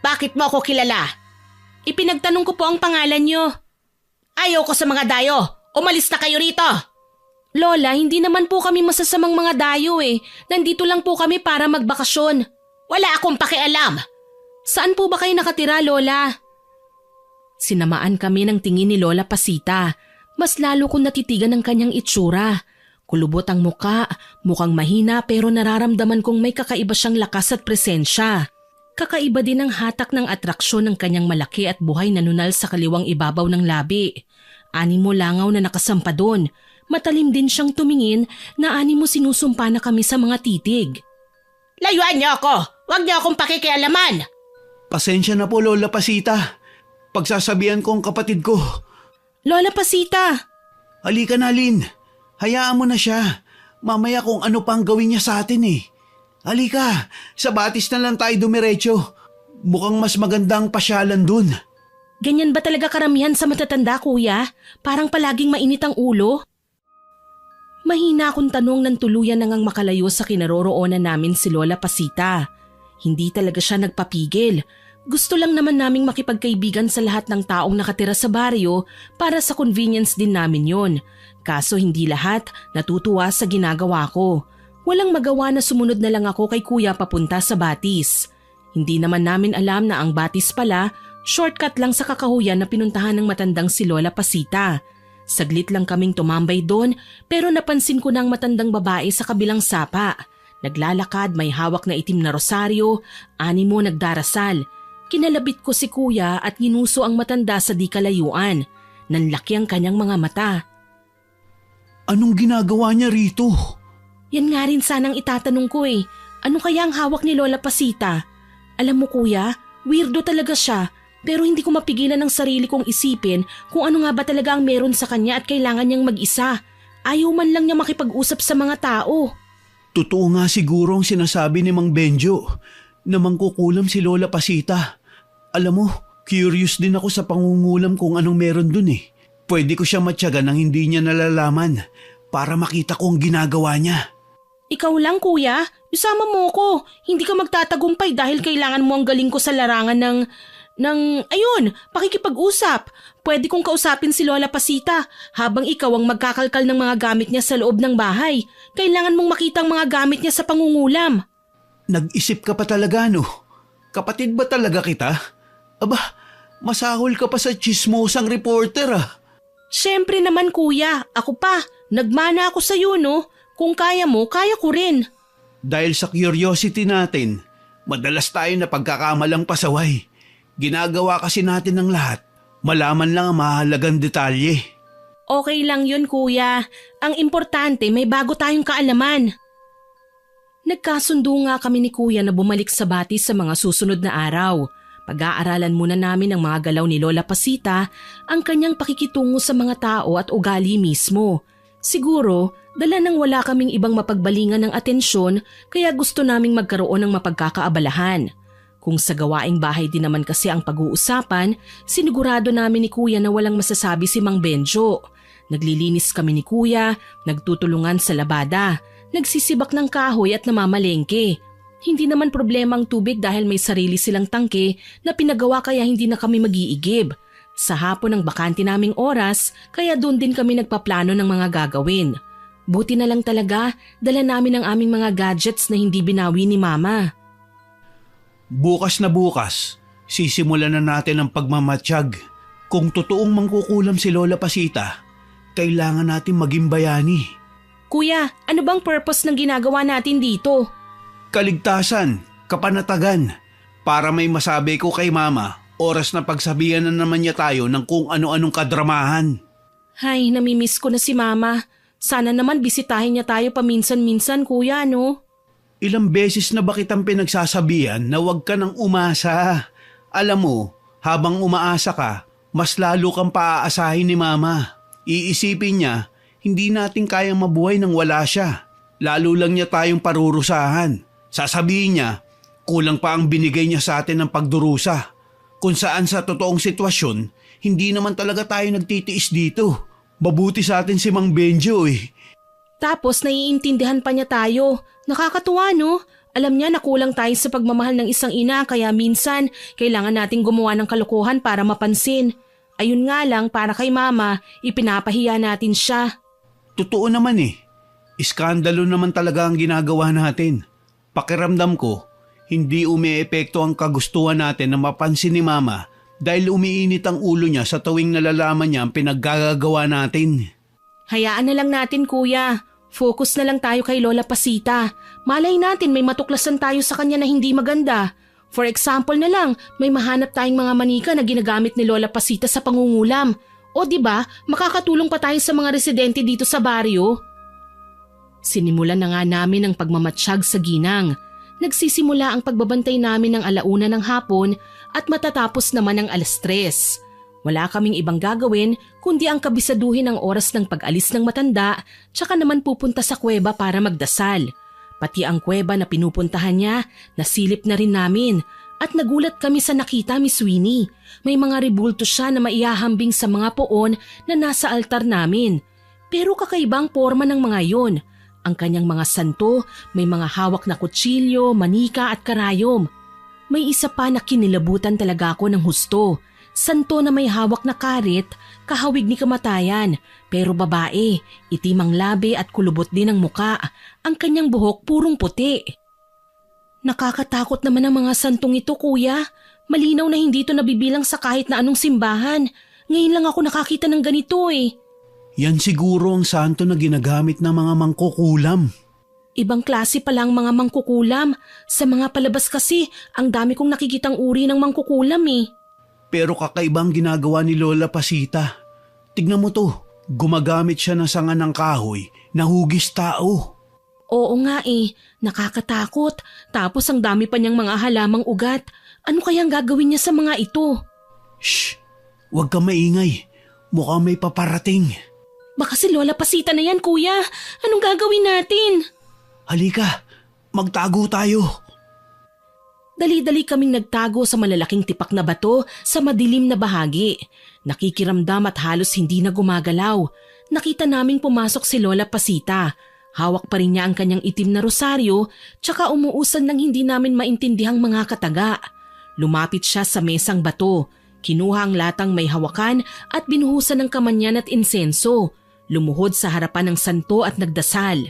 Bakit mo ako kilala? Ipinagtanong ko po ang pangalan niyo. Ayaw ko sa mga dayo. Umalis na kayo rito. Lola, hindi naman po kami masasamang mga dayo Nandito lang po kami para magbakasyon. Wala akong pakialam. Saan po ba kayo nakatira, Lola? Sinamaan kami ng tingin ni Lola Pasita. Mas lalo kong natitigan ang kanyang itsura. Kulubot ang muka, mukhang mahina pero nararamdaman kong may kakaiba siyang lakas at presensya. Kakaiba din ang hatak ng atraksyon ng kanyang malaki at buhay na nunal sa kaliwang ibabaw ng labi. Animo langaw na nakasampa doon. Matalim din siyang tumingin na animo sinusumpa na kami sa mga titig. Layuan niyo ako! Huwag niyo akong pakikialaman! Pasensya na po, Lola Pasita. Pagsasabihan ko ang kapatid ko. Lola Pasita! Halika na, Lynn. Hayaan mo na siya. Mamaya kung ano pang gawin niya sa atin Halika, sa Batis na lang tayo dumiretso. Mukhang mas magandang pasyalan dun. Ganyan ba talaga karamihan sa matatanda, kuya? Parang palaging mainit ang ulo? Mahina akong tanong ng tuluyan nang makalayo sa kinaroroonan namin si Lola Pasita. Hindi talaga siya nagpapigil. Gusto lang naman naming makipagkaibigan sa lahat ng taong nakatira sa baryo para sa convenience din namin yon. Kaso hindi lahat natutuwa sa ginagawa ko. Walang magawa na sumunod na lang ako kay kuya papunta sa Batis. Hindi naman namin alam na ang Batis pala, shortcut lang sa kakahuyan na pinuntahan ng matandang si Lola Pasita. Saglit lang kaming tumambay doon pero napansin ko na ang matandang babae sa kabilang sapa. Naglalakad, may hawak na itim na rosaryo, animo nagdarasal. Kinalabit ko si kuya at ginuso ang matanda sa di kalayuan. Nanlaki ang kanyang mga mata. Anong ginagawa niya rito? Yan nga rin sanang itatanong ko Ano kaya ang hawak ni Lola Pasita? Alam mo kuya, weirdo talaga siya. Pero hindi ko mapigilan ang sarili kong isipin kung ano nga ba talaga ang meron sa kanya at kailangan niyang mag-isa. Ayaw man lang niya makipag-usap sa mga tao. Totoo nga siguro ang sinasabi ni Mang Benjo na mangkukulam si Lola Pasita. Alam mo, curious din ako sa pangungulam kung anong meron dun Pwede ko siya matyagan nang hindi niya nalalaman para makita ko ang ginagawa niya. Ikaw lang kuya, isama mo ko. Hindi ka magtatagumpay dahil kailangan mo ang galing ko sa larangan ayun, pakikipag-usap. Pwede kong kausapin si Lola Pasita habang ikaw ang magkakalkal ng mga gamit niya sa loob ng bahay. Kailangan mong makita ang mga gamit niya sa pangungulam. Nag-isip ka pa talaga, no? Kapatid ba talaga kita? Aba, masahol ka pa sa chismosang reporter Siyempre naman kuya, ako pa. Nagmana ako sa iyo, no? Kung kaya mo, kaya ko rin. Dahil sa curiosity natin, madalas tayo na pagkakamalang pasaway. Ginagawa kasi natin ng lahat, malaman lang ang mahalagang detalye. Okay lang yun, kuya. Ang importante, may bago tayong kaalaman. Nagkasundo nga kami ni kuya na bumalik sa Batis sa mga susunod na araw. Pag-aaralan muna namin ang mga galaw ni Lola Pasita, ang kanyang pakikitungo sa mga tao at ugali mismo. Siguro, dala nang wala kaming ibang mapagbalingan ng atensyon kaya gusto naming magkaroon ng mapagkakaabalahan. Kung sa gawaing bahay din naman kasi ang pag-uusapan, sinigurado namin ni kuya na walang masasabi si Mang Benjo. Naglilinis kami ni kuya, nagtutulungan sa labada, nagsisibak ng kahoy at namamalengke. Hindi naman problema ang tubig dahil may sarili silang tangke na pinagawa kaya hindi na kami mag-iigib. Sa hapon ng bakante naming oras, kaya doon din kami nagpaplano ng mga gagawin. Buti na lang talaga, dala namin ang aming mga gadgets na hindi binawi ni Mama. Bukas na bukas, sisimulan na natin ang pagmamatsyag. Kung totoong mangkukulam si Lola Pasita, kailangan natin maging bayani. Kuya, ano bang purpose ng ginagawa natin dito? Kaligtasan, kapanatagan, para may masabi ko kay Mama, oras na pagsabihan na naman niya tayo ng kung ano-anong kadramahan. Ay, namimiss ko na si Mama. Sana naman bisitahin niya tayo paminsan-minsan, kuya, no? Ilang beses na ba kitang pinagsasabihan na huwag ka nang umasa? Alam mo, habang umaasa ka, mas lalo kang paaasahin ni Mama. Iisipin niya, hindi natin kayang mabuhay nang wala siya. Lalo lang niya tayong parurusahan. Sasabihin niya, kulang pa ang binigay niya sa atin ng pagdurusa. Kung saan sa totoong sitwasyon, hindi naman talaga tayo nagtitiis dito. Mabuti sa atin si Mang Benjo eh. Tapos naiintindihan pa niya tayo. Nakakatuwa, no? Alam niya na kulang tayo sa pagmamahal ng isang ina kaya minsan kailangan nating gumawa ng kalokohan para mapansin. Ayun nga lang, para kay Mama, ipinapahiya natin siya. Totoo naman eh. Iskandalo naman talaga ang ginagawa natin. Pakiramdam ko, hindi umiepekto ang kagustuhan natin na mapansin ni Mama dahil umiinit ang ulo niya sa tuwing nalalaman niya ang pinaggagawa natin. Hayaan na lang natin, kuya. Focus na lang tayo kay Lola Pasita. Malay natin may matuklasan tayo sa kanya na hindi maganda. For example na lang, may mahanap tayong mga manika na ginagamit ni Lola Pasita sa pangungulam. O diba, makakatulong pa tayo sa mga residente dito sa baryo. Sinimulan na nga namin ang pagmamatsyag sa ginang. Nagsisimula ang pagbabantay namin ng 1:00 ng hapon at matatapos naman ng 3:00. Wala kaming ibang gagawin kundi ang kabisaduhin ang oras ng pag-alis ng matanda tsaka naman pupunta sa kuweba para magdasal. Pati ang kuweba na pinupuntahan niya, nasilip na rin namin at nagulat kami sa nakita, Miss Winnie. May mga rebulto siya na maihahambing sa mga poon na nasa altar namin. Pero kakaibang porma ng mga yon. Ang kanyang mga santo, may mga hawak na kutsilyo, manika at karayom. May isa pa na kinilabutan talaga ako ng husto. Santo na may hawak na karit, kahawig ni kamatayan, pero babae, itim ang labi at kulubot din ang muka. Ang kanyang buhok purong puti. Nakakatakot naman ang mga santong ito, kuya. Malinaw na hindi ito nabibilang sa kahit na anong simbahan. Ngayon lang ako nakakita ng ganito eh. Yan siguro ang santo na ginagamit ng mga mangkukulam. Ibang klase pa lang mga mangkukulam. Sa mga palabas kasi, ang dami kong nakikitang uri ng mangkukulam eh. Pero kakaibang ginagawa ni Lola Pasita. Tignan mo to, gumagamit siya ng sanga ng kahoy na hugis tao. Oo nga eh, nakakatakot. Tapos ang dami pa niyang mga halamang ugat. Ano kayang gagawin niya sa mga ito? Shh! Huwag kang maingay. Mukhang may paparating. Baka si Lola Pasita na yan, kuya. Anong gagawin natin? Halika, magtago tayo. Dali-dali kaming nagtago sa malalaking tipak na bato sa madilim na bahagi. Nakikiramdam at halos hindi na gumagalaw. Nakita naming pumasok si Lola Pasita. Hawak pa rin niya ang kanyang itim na rosaryo tsaka umuusad ng hindi namin maintindihang mga kataga. Lumapit siya sa mesang bato. Kinuha ang latang may hawakan at binuhusan ng kamanyan at insenso. Lumuhod sa harapan ng santo at nagdasal.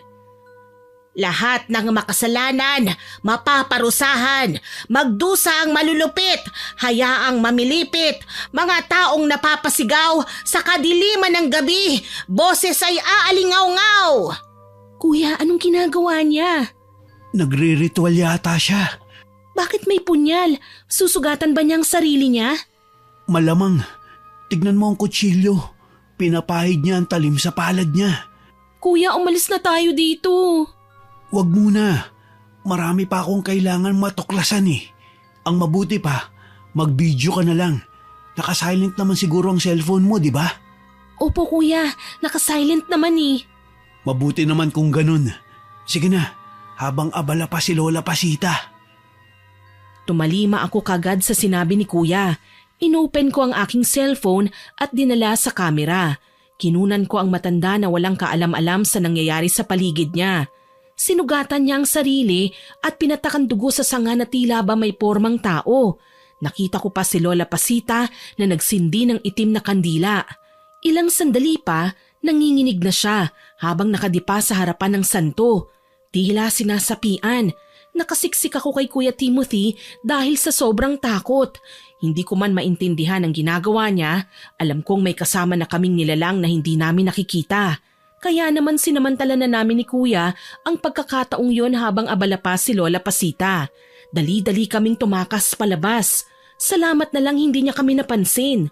Lahat ng makasalanan, mapaparusahan, magdusa ang malulupit, hayaang mamilipit, mga taong napapasigaw sa kadiliman ng gabi, boses ay aalingaw-ngaw. Kuya, anong ginagawa niya? Nagre-ritual yata siya. Bakit may punyal? Susugatan ba niya ang sarili niya? Malamang. Tignan mo ang kutsilyo. Pinapahid niya ang talim sa palad niya. Kuya, umalis na tayo dito. Wag muna. Marami pa akong kailangan matuklasan eh. Ang mabuti pa, mag-video ka na lang. Naka-silent naman siguro ang cellphone mo, di ba? Opo kuya, naka-silent naman eh. Mabuti naman kung ganun. Sige na, habang abala pa si Lola Pasita. Tumalima ako kagad sa sinabi ni kuya. Inopen ko ang aking cellphone at dinala sa kamera. Kinunan ko ang matanda na walang kaalam-alam sa nangyayari sa paligid niya. Sinugatan niya ang sarili at pinatakan dugo sa sanga na tila ba may pormang tao. Nakita ko pa si Lola Pasita na nagsindi ng itim na kandila. Ilang sandali pa, nanginginig na siya habang nakadipa sa harapan ng santo. Tila sinasapian. Nakasiksik ako kay Kuya Timothy dahil sa sobrang takot. Hindi ko man maintindihan ang ginagawa niya, alam kong may kasama na kaming nilalang na hindi namin nakikita. Kaya naman sinamantala na namin ni Kuya ang pagkakataong yon habang abala pa si Lola Pasita. Dali-dali kaming tumakas palabas. Salamat na lang hindi niya kami napansin.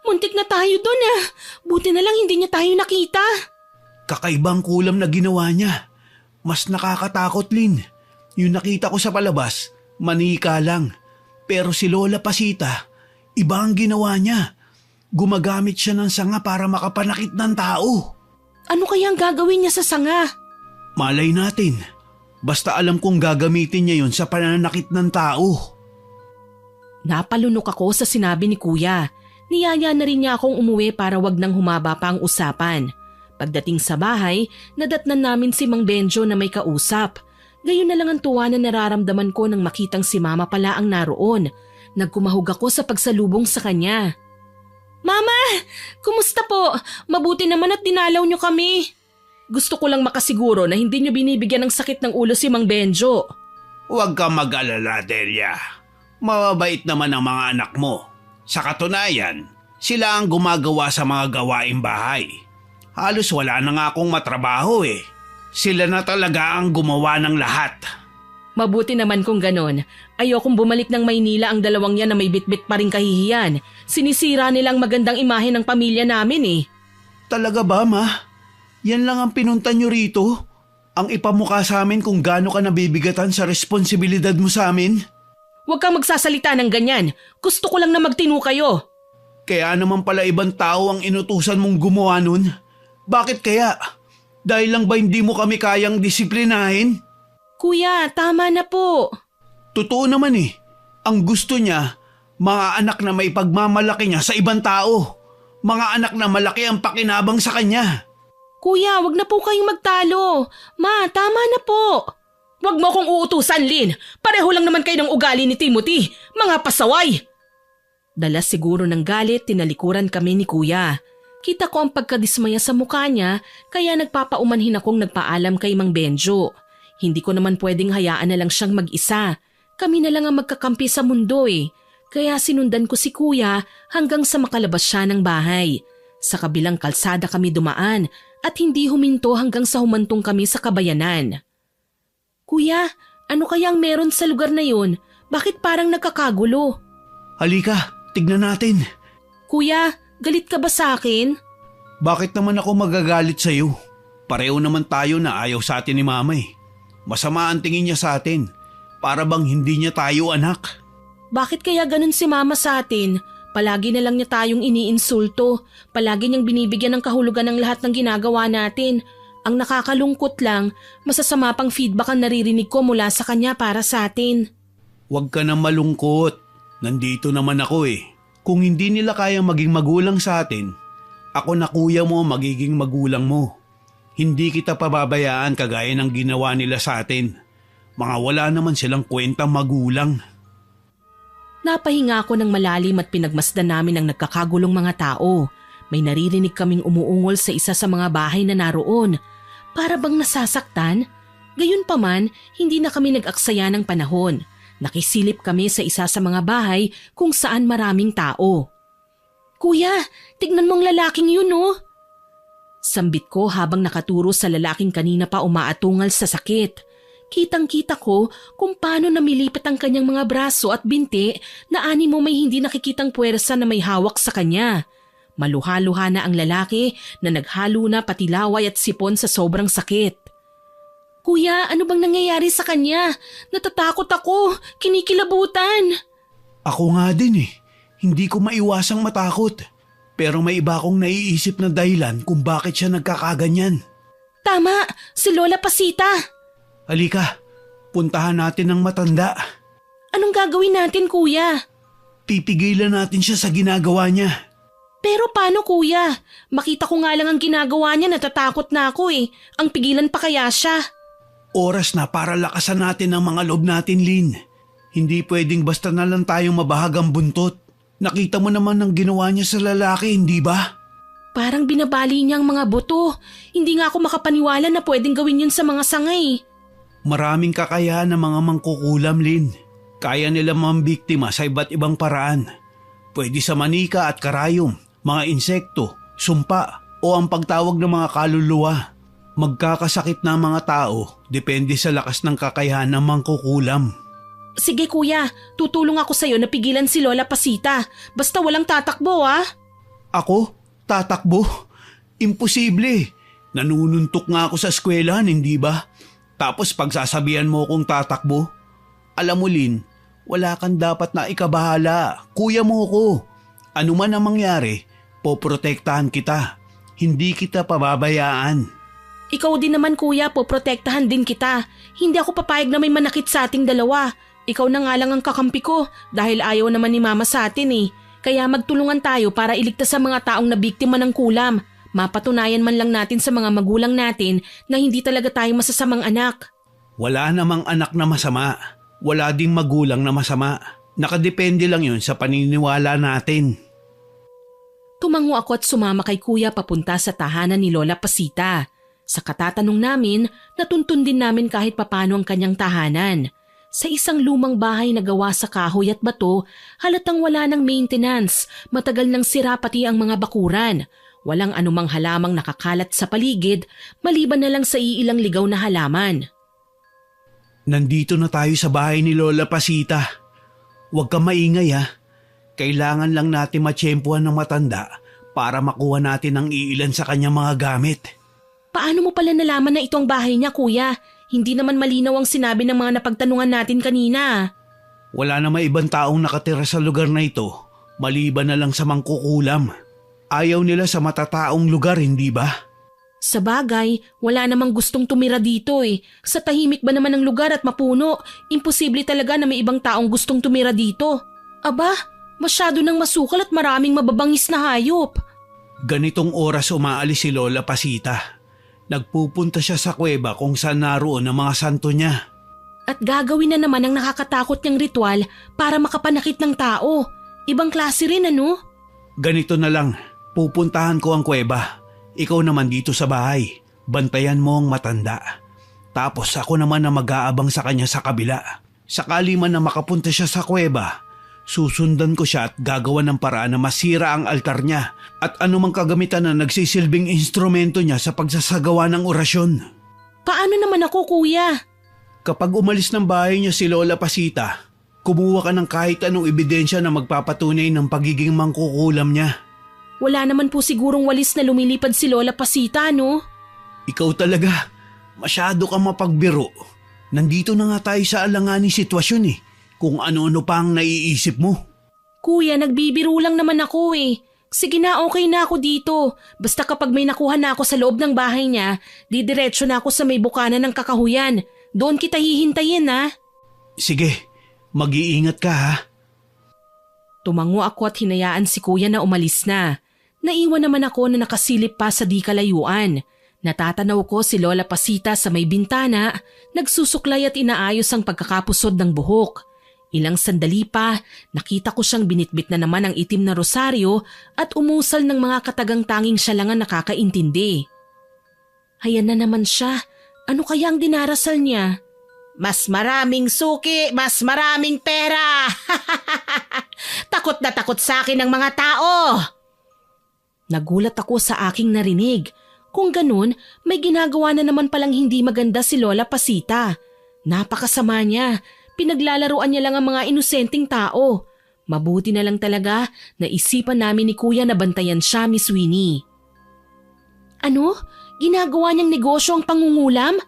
Muntik na tayo dun ah. Buti na lang hindi niya tayo nakita. Kakaibang kulam na ginawa niya. Mas nakakatakot, Lin. Yung nakita ko sa palabas, manika lang. Pero si Lola Pasita, iba ang ginawa niya. Gumagamit siya ng sanga para makapanakit ng tao. Ano kayang gagawin niya sa sanga? Malay natin. Basta alam kong gagamitin niya yun sa pananakit ng tao. Napalunok ako sa sinabi ni Kuya. Niyaya na rin niya akong umuwi para wag nang humaba pa ang usapan. Pagdating sa bahay, nadatnan namin si Mang Benjo na may kausap. Gayon na lang ang tuwa na nararamdaman ko nang makitang si Mama pala ang naroon. Nagkumahog ako sa pagsalubong sa kanya. Mama! Kumusta po? Mabuti naman at dinalaw niyo kami. Gusto ko lang makasiguro na hindi niyo binibigyan ng sakit ng ulo si Mang Benjo. Huwag kang mag-alala, Delia. Mababait naman ang mga anak mo. Sa katunayan, sila ang gumagawa sa mga gawaing bahay. Halos wala na nga akong matrabaho eh. Sila na talaga ang gumawa ng lahat. Mabuti naman kung ganon. Ayokong bumalik ng Maynila ang dalawang yan na may bitbit pa rin kahihiyan. Sinisira nilang magandang imahe ng pamilya namin eh. Talaga ba, Ma? Yan lang ang pinunta nyo rito? Ang ipamukha sa amin kung gaano ka nabibigatan sa responsibilidad mo sa amin? Huwag kang magsasalita ng ganyan. Gusto ko lang na magtino kayo. Kaya naman pala ibang tao ang inutusan mong gumawa nun? Bakit kaya? Dahil lang ba hindi mo kami kayang disiplinahin? Kuya, tama na po. Totoo naman eh. Ang gusto niya, mga anak na may pagmamalaki niya sa ibang tao. Mga anak na malaki ang pakinabang sa kanya. Kuya, wag na po kayong magtalo. Ma, tama na po. Wag mo akong uutusan, Lin. Pareho lang naman kayo ng ugali ni Timothy. Mga pasaway. Dala siguro ng galit, tinalikuran kami ni Kuya. Kita ko ang pagkadismaya sa mukha niya, kaya nagpapaumanhin akong nagpaalam kay Mang Benjo. Hindi ko naman pwedeng hayaan na lang siyang mag-isa. Kami na lang ang magkakampi sa mundo eh. Kaya sinundan ko si Kuya hanggang sa makalabas siya ng bahay. Sa kabilang kalsada kami dumaan at hindi huminto hanggang sa humantong kami sa kabayanan. Kuya, ano kayang meron sa lugar na yun? Bakit parang nagkakagulo? Halika, tignan natin. Kuya, galit ka ba sa akin? Bakit naman ako magagalit sa'yo? Pareho naman tayo na ayaw sa atin ni Mama eh. Masama ang tingin niya sa atin. Para bang hindi niya tayo anak. Bakit kaya ganun si Mama sa atin? Palagi na lang niya tayong iniinsulto. Palagi niyang binibigyan ng kahulugan ng lahat ng ginagawa natin. Ang nakakalungkot lang, masasama pang feedback ang naririnig ko mula sa kanya para sa atin. Huwag ka na malungkot. Nandito naman ako eh. Kung hindi nila kayang maging magulang sa atin, ako na kuya mo magiging magulang mo. Hindi kita pababayaan kagaya ng ginawa nila sa atin. Mga wala naman silang kwentang magulang. Napahinga ako ng malalim at pinagmasdan namin ang nagkakagulong mga tao. May naririnig kaming umuungol sa isa sa mga bahay na naroon. Para bang nasasaktan? Gayunpaman, hindi na kami nag-aksaya ng panahon. Nakisilip kami sa isa sa mga bahay kung saan maraming tao. Kuya, tignan mong lalaking yun oh. Sambit ko habang nakaturo sa lalaking kanina pa umaatungal sa sakit. Kitang-kita ko kung paano namilipat ang kanyang mga braso at binti na animo may hindi nakikitang puwersa na may hawak sa kanya. Maluha-luha na ang lalaki na naghalo na pati laway at sipon sa sobrang sakit. Kuya, ano bang nangyayari sa kanya? Natatakot ako, kinikilabutan. Ako nga din eh. Hindi ko maiwasang matakot. Pero may iba akong naiisip na dahilan kung bakit siya nagkakaganyan. Tama, si Lola Pasita. Halika, puntahan natin ang matanda. Anong gagawin natin, kuya? Pipigilan natin siya sa ginagawa niya. Pero paano, kuya? Makita ko nga lang ang ginagawa niya, natatakot na ako eh. Ang pigilan pa kaya siya? Oras na para lakasan natin ang mga loob natin, Lynn. Hindi pwedeng basta na lang tayong mabahagang buntot. Nakita mo naman ang ginawa niya sa lalaki, hindi ba? Parang binabali niya ang mga buto. Hindi nga ako makapaniwala na pwedeng gawin yun sa mga sangay. Maraming kakayahan ng mga mangkukulam, Lynn. Kaya nila mambiktima sa iba't ibang paraan. Pwede sa manika at karayom, mga insekto, sumpa, o ang pagtawag ng mga kaluluwa. Magkakasakit na mga tao depende sa lakas ng kakayahan ng mangkukulam. Sige kuya, tutulong ako sa'yo na pigilan si Lola Pasita. Basta walang tatakbo ah. Ako? Tatakbo? Imposible. Nanununtok nga ako sa eskwelahan, hindi ba? Tapos pagsasabihan mo kong tatakbo? Alam mo, Lynn, wala kang dapat na ikabahala. Kuya mo ko. Ano man ang mangyari, poprotektahan kita. Hindi kita pababayaan. Ikaw din naman kuya, poprotektahan din kita. Hindi ako papayag na may manakit sa ating dalawa. Ikaw na nga lang ang kakampi ko dahil ayaw naman ni mama sa atin eh. Kaya magtulungan tayo para iligtas sa mga taong nabiktima ng kulam. Mapatunayan man lang natin sa mga magulang natin na hindi talaga tayo masasamang anak. Wala namang anak na masama. Wala ding magulang na masama. Nakadepende lang yun sa paniniwala natin. Tumango ako at sumama kay kuya papunta sa tahanan ni Lola Pasita. Sa katatanong namin, natuntun din namin kahit papano ang kanyang tahanan. Sa isang lumang bahay na gawa sa kahoy at bato, halatang wala ng maintenance, matagal nang sira pati ang mga bakuran. Walang anumang halamang nakakalat sa paligid, maliban na lang sa iilang ligaw na halaman. Nandito na tayo sa bahay ni Lola Pasita. Huwag kang maingay ha. Kailangan lang natin matsyempuhan ng matanda para makuha natin ang iilan sa kanyang mga gamit. Paano mo pala nalaman na ito ang bahay niya, kuya? Hindi naman malinaw ang sinabi ng mga napagtanungan natin kanina. Wala na may ibang taong nakatira sa lugar na ito, maliban na lang sa mangkukulam. Ayaw nila sa matataong lugar, hindi ba? Sa bagay, wala namang gustong tumira dito eh. Sa tahimik ba naman ng lugar at mapuno, imposible talaga na may ibang taong gustong tumira dito. Aba, masyado nang masukal at maraming mababangis na hayop. Ganitong oras umaalis si Lola Pasita. Nagpupunta siya sa kuweba kung saan naroon ang mga santo niya. At gagawin na naman ang nakakatakot niyang ritual para makapanakit ng tao. Ibang klase rin ano? Ganito na lang, pupuntahan ko ang kuweba. Ikaw naman dito sa bahay, bantayan mo ang matanda. Tapos ako naman na mag-aabang sa kanya sa kabila. Sakali man na makapunta siya sa kuweba, susundan ko siya at gagawa ng paraan na masira ang altar niya at anumang kagamitan na nagsisilbing instrumento niya sa pagsasagawa ng orasyon. Paano naman ako, kuya? Kapag umalis ng bahay niya si Lola Pasita, kumuha ka ng kahit anong ebidensya na magpapatunay ng pagiging mangkukulam niya. Wala naman po sigurong walis na lumilipad si Lola Pasita, no? Ikaw talaga, masyado kang mapagbiro. Nandito na nga tayo sa alanganing sitwasyon eh. Kung ano-ano pa ang naiisip mo. Kuya, nagbibiro lang naman ako eh. Sige na, okay na ako dito. Basta kapag may nakuha na ako sa loob ng bahay niya, didiretso na ako sa may bukana ng kakahuyan. Doon kita hihintayin ha. Sige, mag-iingat ka ha. Tumango ako at hinayaan si kuya na umalis na. Naiwan naman ako na nakasilip pa sa di kalayuan. Natatanaw ko si Lola Pasita sa may bintana, nagsusuklay at inaayos ang pagkakapusod ng buhok. Ilang sandali pa, nakita ko siyang binitbit na naman ang itim na rosaryo at umusal ng mga katagang tanging siya lang ang nakakaintindi. Hayan na naman siya. Ano kaya ang dinarasal niya? Mas maraming suki, mas maraming pera! Takot na takot sa akin ang mga tao! Nagulat ako sa aking narinig. Kung ganun, may ginagawa na naman palang hindi maganda si Lola Pasita. Napakasama niya. Pinaglalaruan niya lang ang mga inosenteng tao. Mabuti na lang talaga na isipan namin ni Kuya na bantayan siya, Miss Winnie. Ano? Ginagawa niyang negosyo ang pangungulam?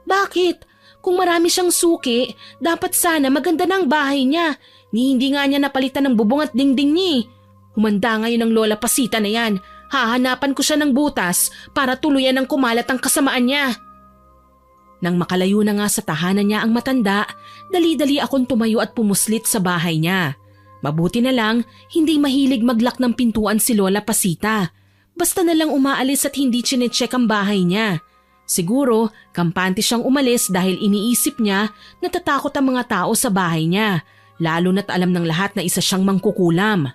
Bakit? Kung marami siyang suki, dapat sana maganda na ang bahay niya. Hindi nga niya napalitan ng bubong at dingding niya. Humanda ngayon ang Lola Pasita na yan. Hahanapan ko siya ng butas para tuluyan ng kumalat ang kasamaan niya. Nang makalayo na nga sa tahanan niya ang matanda, dali-dali akong tumayo at pumuslit sa bahay niya. Mabuti na lang, hindi mahilig maglock ng pintuan si Lola Pasita. Basta na lang umaalis at hindi chinecheck ang bahay niya. Siguro, kampante siyang umalis dahil iniisip niya na natatakot ang mga tao sa bahay niya, lalo na't alam ng lahat na isa siyang mangkukulam.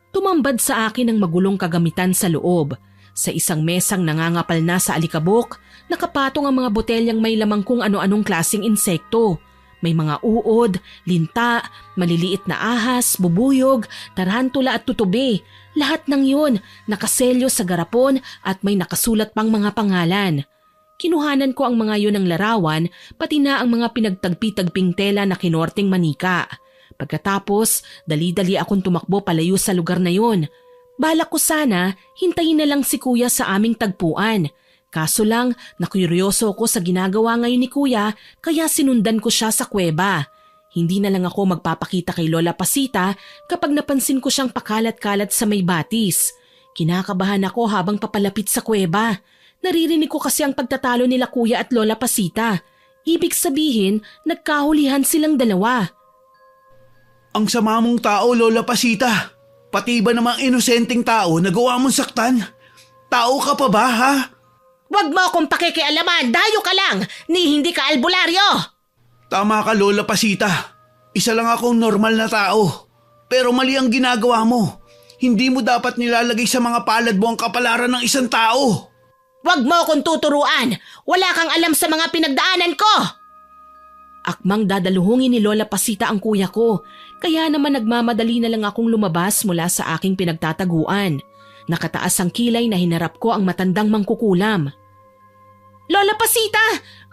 Tumambad sa akin ang magulong kagamitan sa loob. Sa isang mesang nangangapal na sa alikabok, nakapatong ang mga botelyang may lamang kung ano-anong klaseng insekto. May mga uod, linta, maliliit na ahas, bubuyog, tarantula at tutubi. Lahat ng yun nakaselyo sa garapon at may nakasulat pang mga pangalan. Kinuhanan ko ang mga yun ng larawan, pati na ang mga pinagtagpi-tagping tela na kinorting manika. Pagkatapos, dali-dali akong tumakbo palayo sa lugar na yun. Balak ko sana, hintayin na lang si Kuya sa aming tagpuan. Kaso lang, nakuryoso ko sa ginagawa ngayon ni Kuya, kaya sinundan ko siya sa kuweba. Hindi na lang ako magpapakita kay Lola Pasita kapag napansin ko siyang pakalat-kalat sa may batis. Kinakabahan ako habang papalapit sa kuweba. Naririnig ko kasi ang pagtatalo nila Kuya at Lola Pasita. Ibig sabihin, nagkahulihan silang dalawa. Ang sama mong tao, Lola Pasita. Pati ba namang inosenteng tao nagawa mong saktan? Tao ka pa ba, ha? Wag mo akong pakikialaman, dayo ka lang, ni hindi ka albularyo! Tama ka, Lola Pasita. Isa lang akong normal na tao. Pero mali ang ginagawa mo. Hindi mo dapat nilalagay sa mga palad mo ang kapalaran ng isang tao. Wag mo akong tuturuan! Wala kang alam sa mga pinagdaanan ko! Akmang dadaluhungin ni Lola Pasita ang kuya ko, kaya naman nagmamadali na lang akong lumabas mula sa aking pinagtataguan. Nakataas ang kilay na hinarap ko ang matandang mangkukulam. Lola Pasita,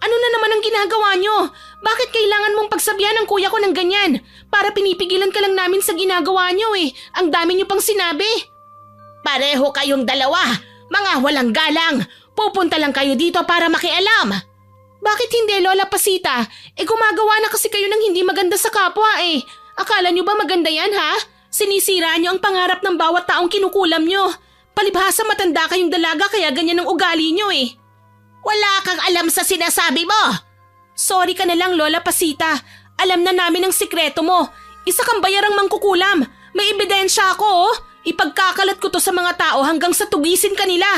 ano na naman ang ginagawa niyo? Bakit kailangan mong pagsabihan ng kuya ko ng ganyan? Para pinipigilan ka lang namin sa ginagawa niyo eh. Ang dami niyo pang sinabi. Pareho kayong dalawa, mga walang galang. Pupunta lang kayo dito para makialam. Bakit hindi, Lola Pasita? Gumagawa na kasi kayo ng hindi maganda sa kapwa eh. Akala niyo ba maganda yan, ha? Sinisira niyo ang pangarap ng bawat taong kinukulam niyo. Palibhasa matanda kayong dalaga kaya ganyan ang ugali niyo eh. Wala kang alam sa sinasabi mo. Sorry ka na lang, Lola Pasita. Alam na namin ang sikreto mo. Isa kang bayarang mangkukulam. May ebidensya ako, oh. Ipagkakalat ko to sa mga tao hanggang sa tugisin kanila.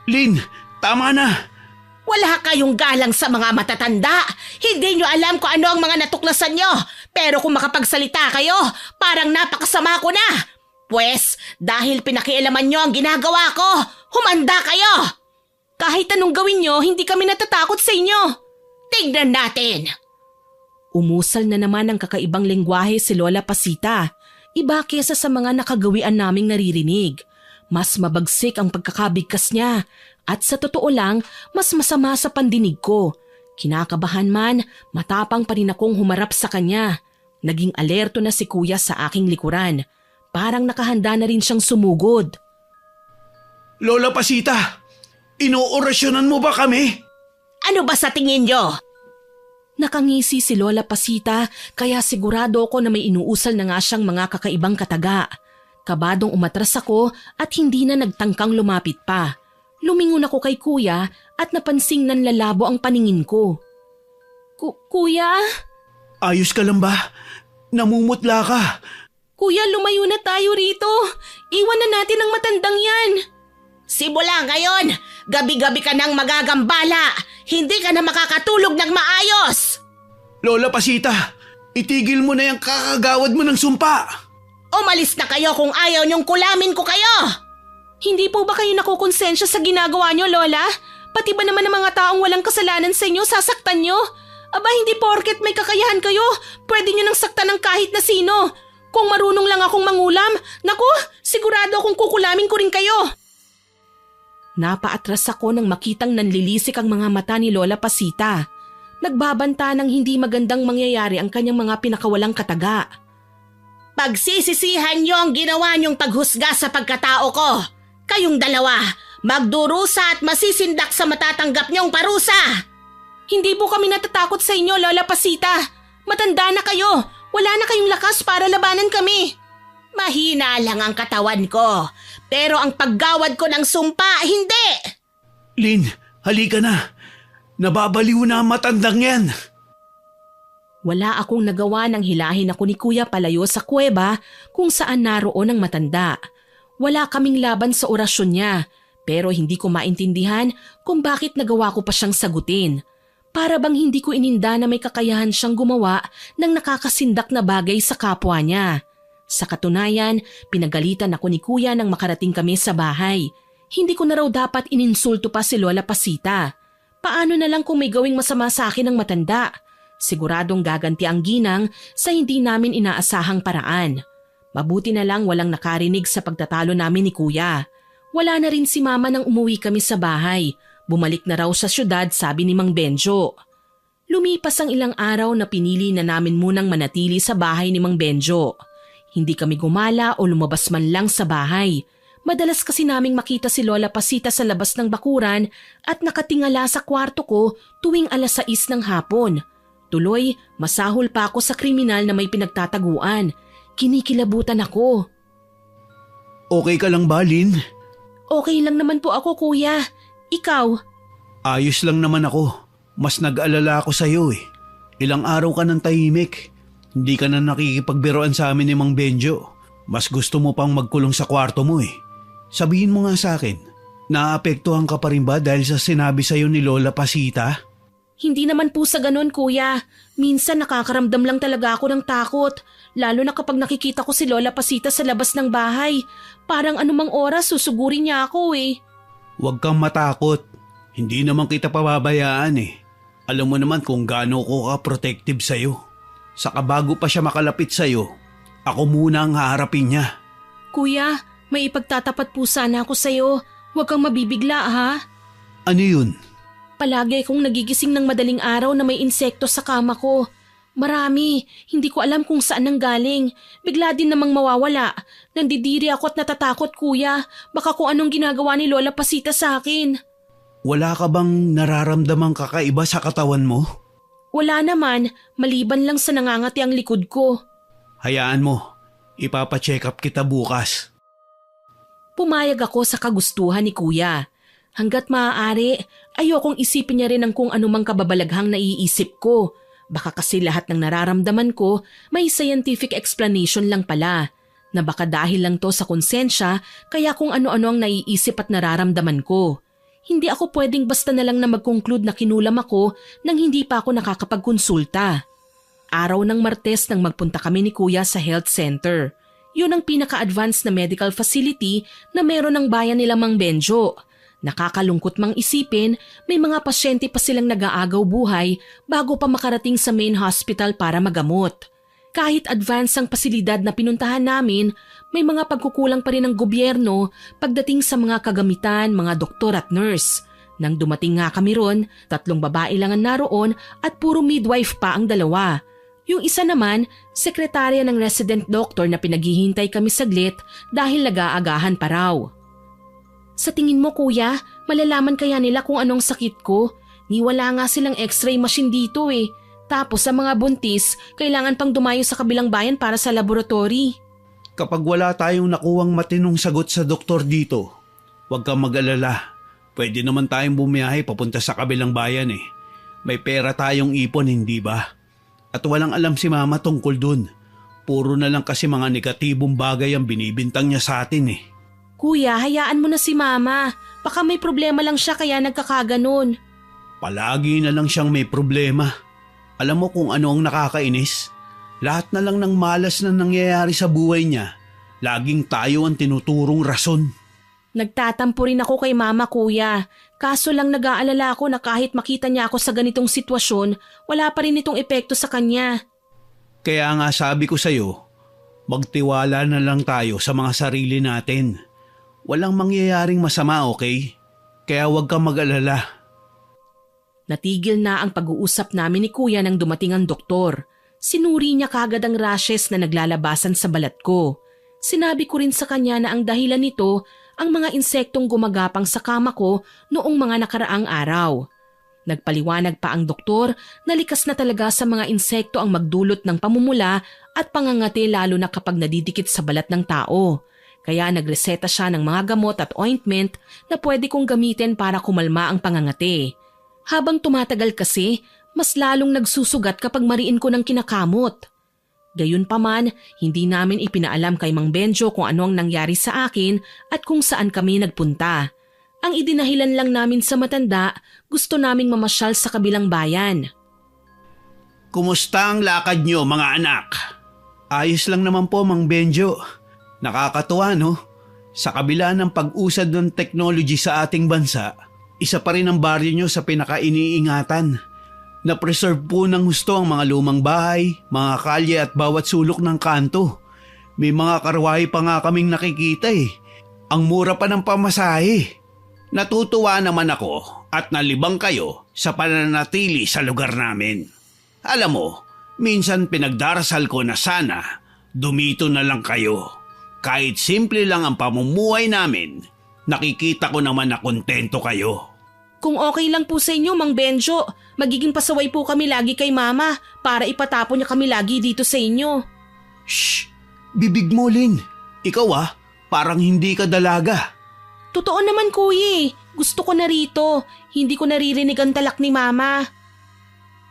Lynn, tama na. Wala kayong galang sa mga matatanda. Hindi nyo alam kung ano ang mga natuklasan nyo. Pero kung makapagsalita kayo, parang napakasama ko na. Pwes, dahil pinakialaman nyo ang ginagawa ko, humanda kayo. Kahit anong gawin nyo, hindi kami natatakot sa inyo. Tignan natin. Umusal na naman ang kakaibang lengguwahe si Lola Pasita. Iba kesa sa mga nakagawian naming naririnig. Mas mabagsik ang pagkakabigkas niya. At sa totoo lang, mas masama sa pandinig ko. Kinakabahan man, matapang pa rin akong humarap sa kanya. Naging alerto na si Kuya sa aking likuran. Parang nakahanda na rin siyang sumugod. Lola Pasita, inoorasyonan mo ba kami? Ano ba sa tingin niyo? Nakangisi si Lola Pasita kaya sigurado ako na may inuusal na nga siyang mga kakaibang kataga. Kabadong umatras ako at hindi na nagtangkang lumapit pa. Lumingon ako kay Kuya at napansing nanlalabo ang paningin ko. Kuya? Ayos ka lang ba? Namumutla ka. Kuya, lumayo na tayo rito. Iwan na natin ang matandang yan. Simula ngayon, gabi-gabi ka nang magagambala. Hindi ka na makakatulog ng maayos. Lola Pasita, itigil mo na yung kakagawad mo ng sumpa. Umalis na kayo kung ayaw niyong kulamin ko kayo. Hindi po ba kayo nakukonsensya sa ginagawa niyo, Lola? Pati ba naman ang mga taong walang kasalanan sa inyo, sasaktan niyo? Aba, hindi porket may kakayahan kayo, pwede niyo nang saktan ng kahit na sino. Kung marunong lang akong mangulam, naku, sigurado akong kukulamin ko rin kayo. Napaatras ako nang makitang nanlilisik ang mga mata ni Lola Pasita. Nagbabanta ng hindi magandang mangyayari ang kanyang mga pinakawalang kataga. Pagsisisihan niyo ang ginawa niyong paghusga sa pagkatao ko. Kayong dalawa, magdurusa at masisindak sa matatanggap niyong parusa. Hindi po kami natatakot sa inyo, Lola Pasita. Matanda na kayo. Wala na kayong lakas para labanan kami. Mahina lang ang katawan ko, pero ang paggawad ko ng sumpa, hindi! Lin, halika na. Nababaliw na ang matandang yan. Wala akong nagawa nang hilahin ako ni Kuya palayo sa kuweba kung saan naroon ang matanda. Wala kaming laban sa orasyon niya, pero hindi ko maintindihan kung bakit nagawa ko pa siyang sagutin. Para bang hindi ko ininda na may kakayahan siyang gumawa ng nakakasindak na bagay sa kapwa niya. Sa katunayan, pinagalitan ako ni Kuya nang makarating kami sa bahay. Hindi ko na raw dapat ininsulto pa si Lola Pasita. Paano na lang kung may gawing masama sa akin ng matanda? Siguradong gaganti ang ginang sa hindi namin inaasahang paraan. Mabuti na lang walang nakarinig sa pagtatalo namin ni Kuya. Wala na rin si Mama nang umuwi kami sa bahay. Bumalik na raw sa syudad, sabi ni Mang Benjo. Lumipas ang ilang araw na pinili na namin munang manatili sa bahay ni Mang Benjo. Hindi kami gumala o lumabas man lang sa bahay. Madalas kasi naming makita si Lola Pasita sa labas ng bakuran at nakatingala sa kwarto ko tuwing 6:00 ng hapon. Tuloy, masahol pa ako sa kriminal na may pinagtataguan. Kinikilabutan ako. Okay ka lang ba, Lin? Okay lang naman po ako, Kuya. Ikaw? Ayos lang naman ako. Mas nag-alala ako sa'yo eh. Ilang araw ka ng tahimik. Hindi ka na nakikipagbiroan sa amin ni Mang Benjo. Mas gusto mo pang magkulong sa kwarto mo eh. Sabihin mo nga sa akin, naapektuhan ka pa rin ba dahil sa sinabi sa'yo ni Lola Pasita? Hindi naman po sa ganun, Kuya. Minsan nakakaramdam lang talaga ako ng takot. Lalo na kapag nakikita ko si Lola Pasita sa labas ng bahay. Parang anumang oras susugurin niya ako eh. Huwag kang matakot. Hindi naman kita pababayaan eh. Alam mo naman kung gaano ko ka-protective sa'yo. Saka bago pa siya makalapit sa'yo, ako muna ang haharapin niya. Kuya, may ipagtatapat po sana ako sa'yo. Huwag kang mabibigla ha. Ano yun? Palagi akong nagigising ng madaling araw na may insekto sa kama ko. Marami, hindi ko alam kung saan nanggaling. Bigla din namang mawawala. Nandidiri ako at natatakot, Kuya. Baka kung anong ginagawa ni Lola Pasita sa akin. Wala ka bang nararamdamang kakaiba sa katawan mo? Wala naman, maliban lang sa nangangati ang likod ko. Hayaan mo, ipapacheck up kita bukas. Pumayag ako sa kagustuhan ni Kuya. Hanggat maaari, ayokong isipin niya rin ang kung anumang kababalaghang naiisip ko. Baka kasi lahat ng nararamdaman ko may scientific explanation lang pala. Na baka dahil lang to sa konsensya kaya kung ano-ano ang naiisip at nararamdaman ko. Hindi ako pwedeng basta na lang na mag-conclude na kinulam ako nang hindi pa ako nakakapagkonsulta. Araw ng Martes nang magpunta kami ni Kuya sa health center. Yun ang pinaka-advanced na medical facility na meron ng bayan nila Mang Benjo. Nakakalungkot mang isipin, may mga pasyente pa silang nag-aagaw buhay bago pa makarating sa main hospital para magamot. Kahit advance ang pasilidad na pinuntahan namin, may mga pagkukulang pa rin ng gobyerno pagdating sa mga kagamitan, mga doktor at nurse. Nang dumating nga kami ron, 3 babae lang ang naroon at puro midwife pa ang 2. Yung isa naman, sekretarya ng resident doctor na pinaghihintay kami saglit dahil nag-aagahan pa raw. Sa tingin mo, Kuya, malalaman kaya nila kung anong sakit ko? Ni wala nga silang x-ray machine dito eh. Tapos sa mga buntis, kailangan pang dumayo sa kabilang bayan para sa laboratory. Kapag wala tayong nakuwang matinong sagot sa doktor dito, huwag kang mag-alala. Pwede naman tayong bumiyahe papunta sa kabilang bayan eh. May pera tayong ipon, hindi ba? At walang alam si Mama tungkol dun. Puro na lang kasi mga negatibong bagay ang binibintang niya sa atin eh. Kuya, hayaan mo na si Mama. Baka may problema lang siya kaya nagkakaganon. Palagi na lang siyang may problema. Alam mo kung ano ang nakakainis? Lahat na lang ng malas na nangyayari sa buhay niya, laging tayo ang tinuturong rason. Nagtatampo rin ako kay Mama, Kuya. Kaso lang nag-aalala ako na kahit makita niya ako sa ganitong sitwasyon, wala pa rin itong epekto sa kanya. Kaya nga sabi ko sa'yo, magtiwala na lang tayo sa mga sarili natin. Walang mangyayaring masama, okay? Kaya huwag kang mag-alala. Natigil na ang pag-uusap namin ni Kuya nang dumating ang doktor. Sinuri niya kagad ang rashes na naglalabasan sa balat ko. Sinabi ko rin sa kanya na ang dahilan nito ang mga insektong gumagapang sa kama ko noong mga nakaraang araw. Nagpaliwanag pa ang doktor na likas na talaga sa mga insekto ang magdulot ng pamumula at pangangati lalo na kapag nadidikit sa balat ng tao. Kaya nagreseta siya ng mga gamot at ointment na pwede kong gamitin para kumalma ang pangangati. Habang tumatagal kasi, mas lalong nagsusugat kapag mariin ko ng kinakamot. Gayunpaman, hindi namin ipinaalam kay Mang Benjo kung ano ang nangyari sa akin at kung saan kami nagpunta. Ang idinahilan lang namin sa matanda, gusto naming mamasyal sa kabilang bayan. Kumusta ang lakad nyo mga anak? Ayos lang naman po Mang Benjo. Nakakatuwa no? Sa kabila ng pag-usad ng technology sa ating bansa, isa pa rin ang baryo nyo sa pinaka-iniingatan. Na-preserve po ng husto ang mga lumang bahay, mga kalye at bawat sulok ng kanto. May mga karwahe pa nga kaming nakikita eh. Ang mura pa ng pamasahe. Natutuwa naman ako at nalibang kayo sa pananatili sa lugar namin. Alam mo, minsan pinagdarasal ko na sana dumito na lang kayo. Kahit simple lang ang pamumuhay namin, nakikita ko naman na kontento kayo. Kung okay lang po sa inyo, Mang Benjo, magiging pasaway po kami lagi kay Mama para ipatapon niya kami lagi dito sa inyo. Shh! Bibig mo, Lin. Ikaw parang hindi ka dalaga. Totoo naman, Kuya. Gusto ko na rito. Hindi ko naririnig ang talak ni Mama.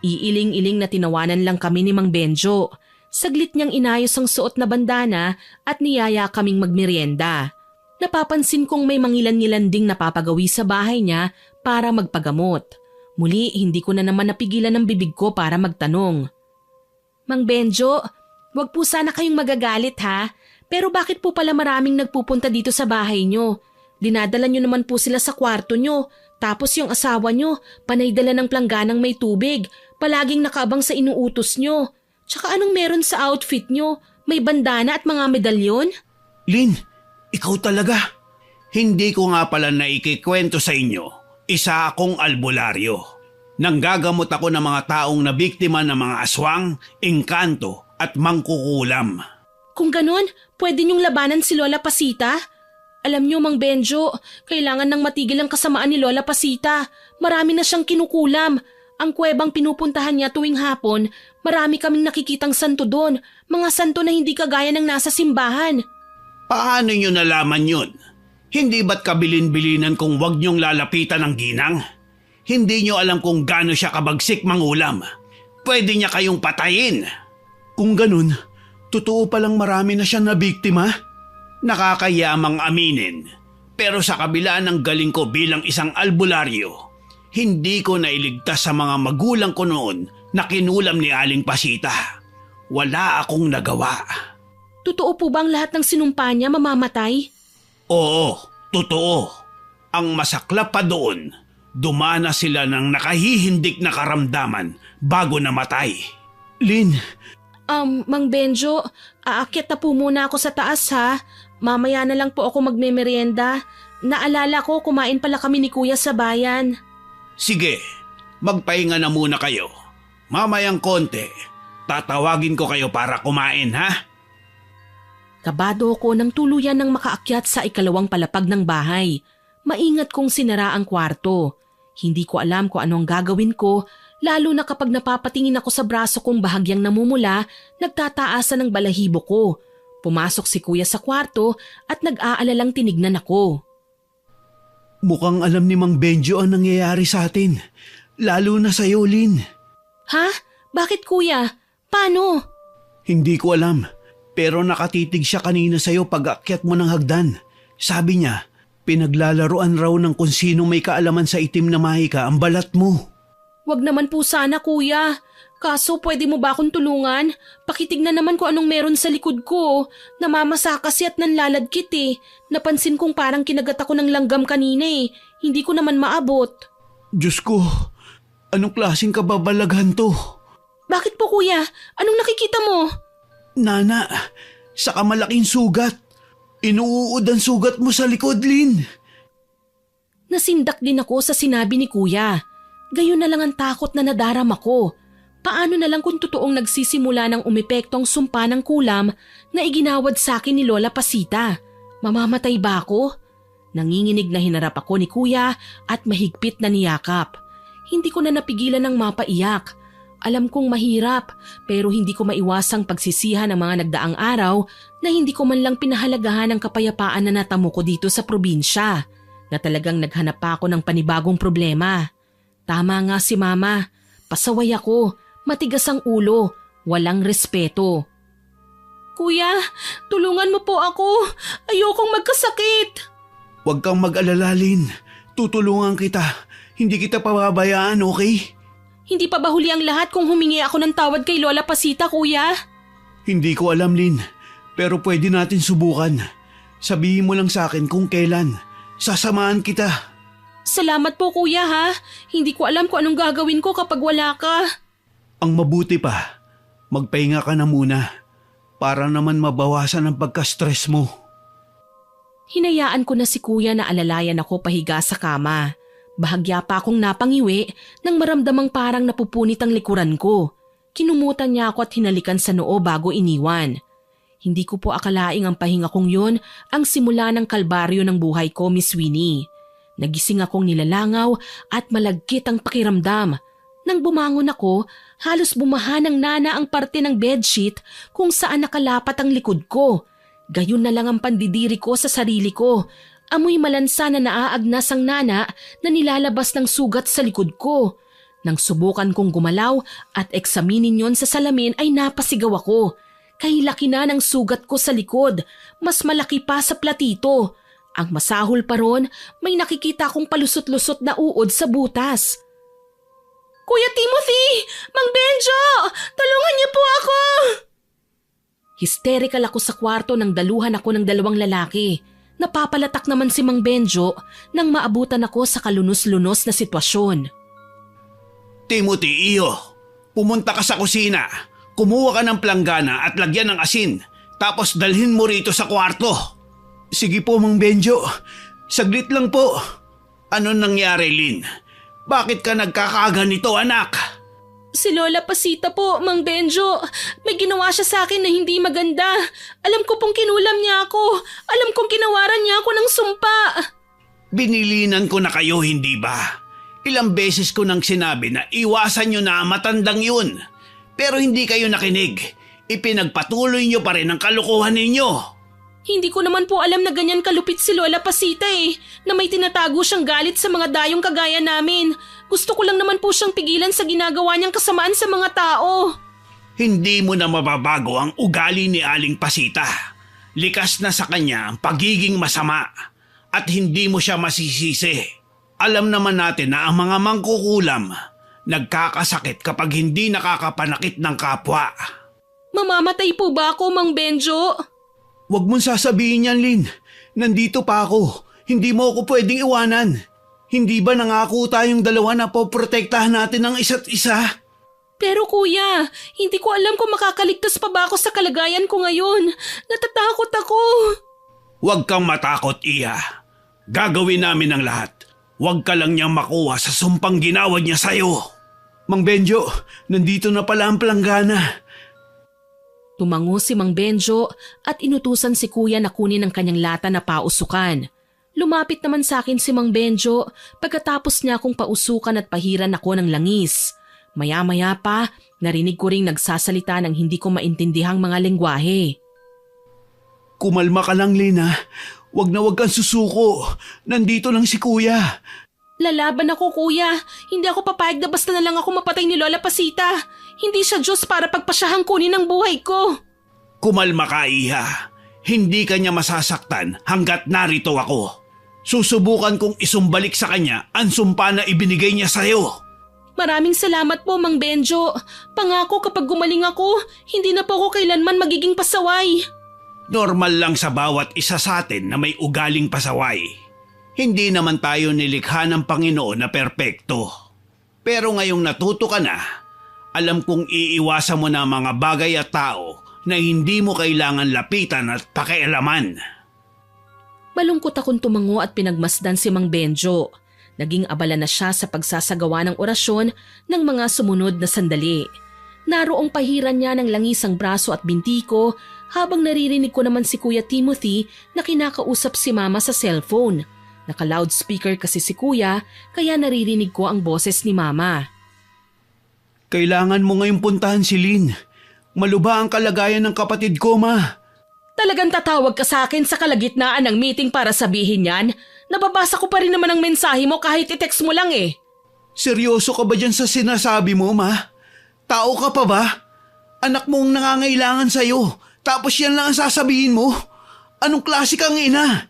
Iiling-iling na tinawanan lang kami ni Mang Benjo. Saglit niyang inayos ang suot na bandana at niyaya kaming magmerienda. Napapansin kong may mangilan-ngilan ding napapagawi sa bahay niya para magpagamot. Muli, hindi ko na naman napigilan ang bibig ko para magtanong. Mang Benjo, wag po sana kayong magagalit ha, pero bakit po pala maraming nagpupunta dito sa bahay niyo? Dinadala niyo naman po sila sa kwarto niyo, tapos yung asawa niyo, panay dala ng plangganang may tubig, palaging nakaabang sa inuutos niyo. Tsaka anong meron sa outfit niyo? May bandana at mga medalyon? Lin, ikaw talaga. Hindi ko nga pala naikikwento sa inyo. Isa akong albularyo. Nanggagamot ako ng mga taong nabiktima ng mga aswang, engkanto at mangkukulam. Kung ganon, pwede niyong labanan si Lola Pasita? Alam niyo, Mang Benjo, kailangan nang matigil ang kasamaan ni Lola Pasita. Marami na siyang kinukulam. Ang kuwebang pinupuntahan niya tuwing hapon, marami kaming nakikitang santo doon. Mga santo na hindi kagaya ng nasa simbahan. Paano niyo nalaman yun? Hindi ba't kabilin-bilinan kung wag niyong lalapitan ng ginang? Hindi niyo alam kung gaano siya kabagsik mangulam. Pwede niya kayong patayin. Kung ganun, totoo palang marami na siyang nabiktima? Nakakayamang aminin. Pero sa kabila ng galing ko bilang isang albularyo, hindi ko nailigtas sa mga magulang ko noon na kinulam ni Aling Pasita. Wala akong nagawa. Totoo po bang lahat ng sinumpa niya mamamatay? Oo, totoo. Ang masaklap pa doon, dumana sila ng nakahihindik na karamdaman bago namatay. Lin! Mang Benjo, aakyat na po muna ako sa taas ha. Mamaya na lang po ako magmemeryenda. Naalala ko kumain pala kami ni Kuya sa bayan. Sige, magpahinga na muna kayo. Mamayang konti, tatawagin ko kayo para kumain ha? Kabado ko nang tuluyan ng makaakyat sa ikalawang palapag ng bahay. Maingat kong sinara ang kwarto. Hindi ko alam kung ano ang gagawin ko, lalo na kapag napapatingin ako sa braso kong bahagyang namumula, nagtataasan ng balahibo ko. Pumasok si Kuya sa kwarto at nag-aalalang tinignan ako. Mukhang alam ni Mang Benjo ang nangyayari sa atin. Lalo na sa'yo, Lin. Ha? Bakit Kuya? Paano? Hindi ko alam. Pero nakatitig siya kanina sa'yo pag-akyat mo ng hagdan. Sabi niya, pinaglalaruan raw ng kung sino may kaalaman sa itim na mahika ang balat mo. Wag naman po sana Kuya. Kaso pwede mo ba akong tulungan? Pakitignan naman kung anong meron sa likod ko. Namamasa kasi at nanlaladkit eh. Napansin kong parang kinagat ako ng langgam kanina eh. Hindi ko naman maabot. Diyos ko, anong klaseng kababalaghan to? Bakit po Kuya? Anong nakikita mo? Nana, sa malaking sugat. Inuud ang sugat mo sa likod, Lin. Nasindak din ako sa sinabi ni kuya. Gayon na lang ang takot na nadarama ko. Paano na lang kung totoong nagsisimula ng umepekto ang sumpa ng kulam na iginawad sa akin ni Lola Pasita? Mamamatay ba ako? Nanginginig na hinarap ako ni kuya at mahigpit na niyakap. Hindi ko na napigilan ng mapaiyak. Alam kong mahirap pero hindi ko maiwasang pagsisihan ng mga nagdaang araw na hindi ko man lang pinahalagahan ang kapayapaan na natamo ko dito sa probinsya, na talagang naghanap pa ako ng panibagong problema. Tama nga si Mama, pasaway ako, matigas ang ulo, walang respeto. Kuya, tulungan mo po ako, ayokong magkasakit. Huwag kang mag-alala, Lynn. Tutulungan kita. Hindi kita pababayaan, okay? Hindi pa ba huli ang lahat kung humingi ako ng tawad kay Lola Pasita, kuya? Hindi ko alam, Lynn. Pero pwede natin subukan. Sabihin mo lang sa akin kung kailan. Sasamahan kita. Salamat po, kuya, ha? Hindi ko alam kung anong gagawin ko kapag wala ka. Ang mabuti pa, magpahinga ka na muna para naman mabawasan ang pagka-stress mo. Hinayaan ko na si kuya na alalayan ako pahiga sa kama. Bahagya pa akong napangiwi nang maramdamang parang napupunit ang likuran ko. Kinumutan niya ako at hinalikan sa noo bago iniwan. Hindi ko po akalaing ang pahinga kong yun ang simula ng kalbaryo ng buhay ko, Miss Winnie. Nagising akong nilalangaw at malagkit ang pakiramdam. Nang bumangon ako, halos bumaha ng nana ang parte ng bedsheet kung saan nakalapat ang likod ko. Gayon na lang ang pandidiri ko sa sarili ko. Amoy malansa na naaagnas ang nana na nilalabas ng sugat sa likod ko. Nang subukan kong gumalaw at eksaminin yon sa salamin ay napasigaw ako. Kahilaki na ng sugat ko sa likod, mas malaki pa sa platito. Ang masahol pa ron, may nakikita akong palusot-lusot na uod sa butas. Kuya Timothy! Mang Benjo! Tulungan niyo po ako! Hysterical ako sa kwarto nang daluhan ako ng dalawang lalaki. Napapalatak naman si Mang Benjo nang maabutan ako sa kalunos-lunos na sitwasyon. Timothy, iyo, pumunta ka sa kusina. Kumuha ka ng planggana at lagyan ng asin. Tapos dalhin mo rito sa kwarto. Sige po, Mang Benjo. Saglit lang po. Ano nangyari, Lynn? Bakit ka nagkakaganito, anak? Si Lola Pasita po, Mang Benjo. May ginawa siya sa akin na hindi maganda. Alam ko pong kinulam niya ako. Alam kong kinawaran niya ako ng sumpa. Binilinan ko na kayo, hindi ba? Ilang beses ko nang sinabi na iwasan nyo na ang matandang yun. Pero hindi kayo nakinig. Ipinagpatuloy nyo pa rin ang kalokohan ninyo. Hindi ko naman po alam na ganyan kalupit si Lola Pasita na may tinatago siyang galit sa mga dayong kagaya namin. Gusto ko lang naman po siyang pigilan sa ginagawa niyang kasamaan sa mga tao. Hindi mo na mababago ang ugali ni Aling Pasita. Likas na sa kanya ang pagiging masama at hindi mo siya masisisi. Alam naman natin na ang mga mangkukulam nagkakasakit kapag hindi nakakapanakit ng kapwa. Mamamatay po ba ako, Mang Benjo? Huwag mong sasabihin yan, Lynn. Nandito pa ako. Hindi mo ako pwedeng iwanan. Hindi ba nangako tayong dalawa na poprotektahan natin ang isa't isa? Pero kuya, hindi ko alam kung makakaligtas pa ba ako sa kalagayan ko ngayon. Natatakot ako. Huwag kang matakot, Iha. Gagawin namin ang lahat. Huwag ka lang niyang makuha sa sumpang ginawad niya sa'yo. Mang Benjo, nandito na pala ang planggana. Tumango si Mang Benjo at inutusan si kuya na kunin ang kanyang lata na pausukan. Lumapit naman sa akin si Mang Benjo pagkatapos niya akong pausukan at pahiran ako ng langis. Maya-maya pa, narinig ko ring nagsasalita ng hindi ko maintindihang mga lengguwahe. Kumalma ka lang, Lina. Huwag na huwag kang susuko. Nandito lang si kuya. Lalaban ako, kuya. Hindi ako papayag na basta na lang ako mapatay ni Lola Pasita. Hindi siya Diyos para pagpasyahang kunin ang buhay ko. Kumalma ka, Iha. Hindi kanya masasaktan hanggat narito ako. Susubukan kong isumbalik sa kanya ang sumpa na ibinigay niya sa'yo. Maraming salamat po, Mang Benjo. Pangako kapag gumaling ako, hindi na po ako kailanman magiging pasaway. Normal lang sa bawat isa sa atin na may ugaling pasaway. Hindi naman tayo nilikha ng Panginoon na perpekto. Pero ngayong natuto ka na, alam kong iiwasan mo na mga bagay at tao na hindi mo kailangan lapitan at pakialaman. Malungkot akong tumango at pinagmasdan si Mang Benjo. Naging abala na siya sa pagsasagawa ng orasyon ng mga sumunod na sandali. Naroong pahiran niya ng langisang braso at binti ko habang naririnig ko naman si Kuya Timothy na kinakausap si Mama sa cellphone. Naka-loudspeaker kasi si Kuya kaya naririnig ko ang boses ni Mama. Kailangan mo ngayong puntahan si Lynn. Maluba ang kalagayan ng kapatid ko, Ma. Talagang tatawag ka sa akin sa kalagitnaan ng meeting para sabihin yan? Nababasa ko pa rin naman ang mensahe mo kahit i-text mo lang eh. Seryoso ka ba dyan sa sinasabi mo, Ma? Tao ka pa ba? Anak mo ang nangangailangan sa'yo, tapos yan lang ang sasabihin mo? Anong klase kang ina?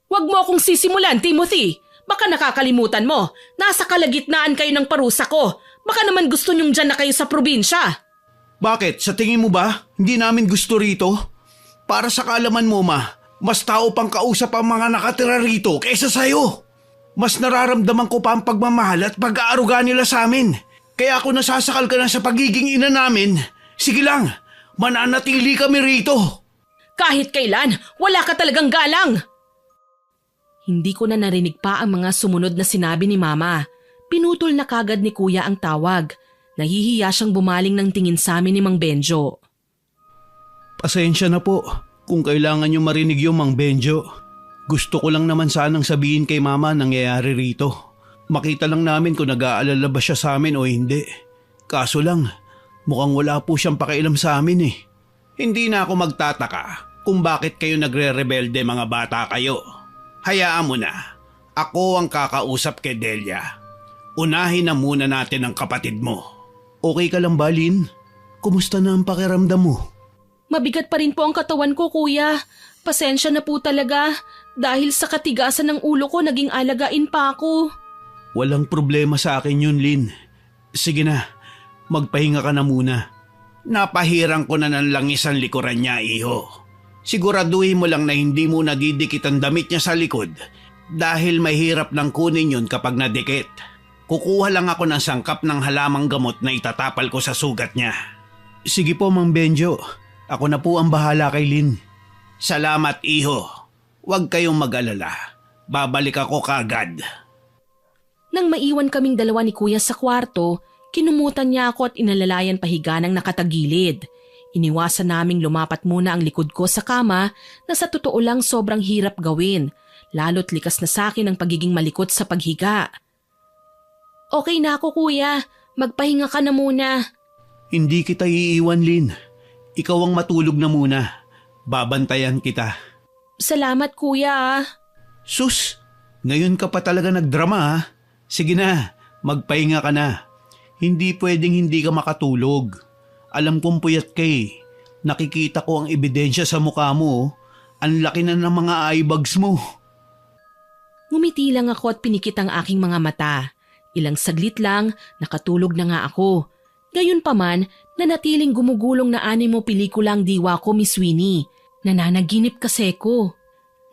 Huwag mo akong sisimulan, Timothy. Baka nakakalimutan mo. Nasa kalagitnaan kayo ng parusa ko. Baka naman gusto niyong dyan na kayo sa probinsya. Bakit? Sa tingin mo ba, hindi namin gusto rito? Para sa kaalaman mo, Ma, mas tao pang kausap ang mga nakatira rito kaysa sa'yo. Mas nararamdaman ko pa ang pagmamahal at pag-aaruga nila sa amin. Kaya ako nasasakal ka na sa pagiging ina namin. Sige lang, mananatili kami rito. Kahit kailan, wala ka talagang galang. Hindi ko na narinig pa ang mga sumunod na sinabi ni Mama. Pinutol na kagad ni Kuya ang tawag. Nahihiya siyang bumaling ng tingin sa amin ni Mang Benjo. Pasensya na po kung kailangan niyo marinig yung Mang Benjo. Gusto ko lang naman sanang sabihin kay Mama nangyayari rito. Makita lang namin kung nag-aalala ba siya sa amin o hindi. Kaso lang, mukhang wala po siyang pakialam sa amin eh. Hindi na ako magtataka kung bakit kayo nagre-rebelde mga bata kayo. Hayaan mo na. Ako ang kakausap kay Delia. Unahin na muna natin ang kapatid mo. Okay ka lang ba, Lynn? Kumusta na ang pakiramdam mo? Mabigat pa rin po ang katawan ko, Kuya. Pasensya na po talaga. Dahil sa katigasan ng ulo ko, naging alagain pa ako. Walang problema sa akin yun, Lynn. Sige na, magpahinga ka na muna. Napahirang ko na ng langis ang likuran niya, iho. Siguraduhin mo lang na hindi mo nadidikit ang damit niya sa likod dahil mahirap nang kunin yun kapag nadikit. Kukuha lang ako ng sangkap ng halamang gamot na itatapal ko sa sugat niya. Sige po, Mang Benjo. Ako na po ang bahala kay Lynn. Salamat, iho. Huwag kayong mag-alala. Babalik ako kagad. Nang maiwan kaming dalawa ni Kuya sa kwarto, kinumutan niya ako at inalalayan pahiga ng nakatagilid. Iniwasan naming lumapat muna ang likod ko sa kama na sa totoo lang sobrang hirap gawin, lalo't likas na sa akin ang pagiging malikot sa paghiga. Okay na ako, Kuya. Magpahinga ka na muna. Hindi kita iiwan, Lynn. Ikaw ang matulog na muna. Babantayan kita. Salamat, Kuya. Sus, ngayon ka pa talaga nagdrama ha? Sige na, magpahinga ka na. Hindi pwedeng hindi ka makatulog. Alam kong puyat ka eh. Nakikita ko ang ebidensya sa mukha mo. Ang laki na ng mga eye bags mo. Ngumiti lang ako at pinikit ang aking mga mata. Ilang saglit lang, nakatulog na nga ako. Gayunpaman, nanatiling gumugulong na animo pelikulang diwa ko, Miss Winnie. Nananaginip kasi ko.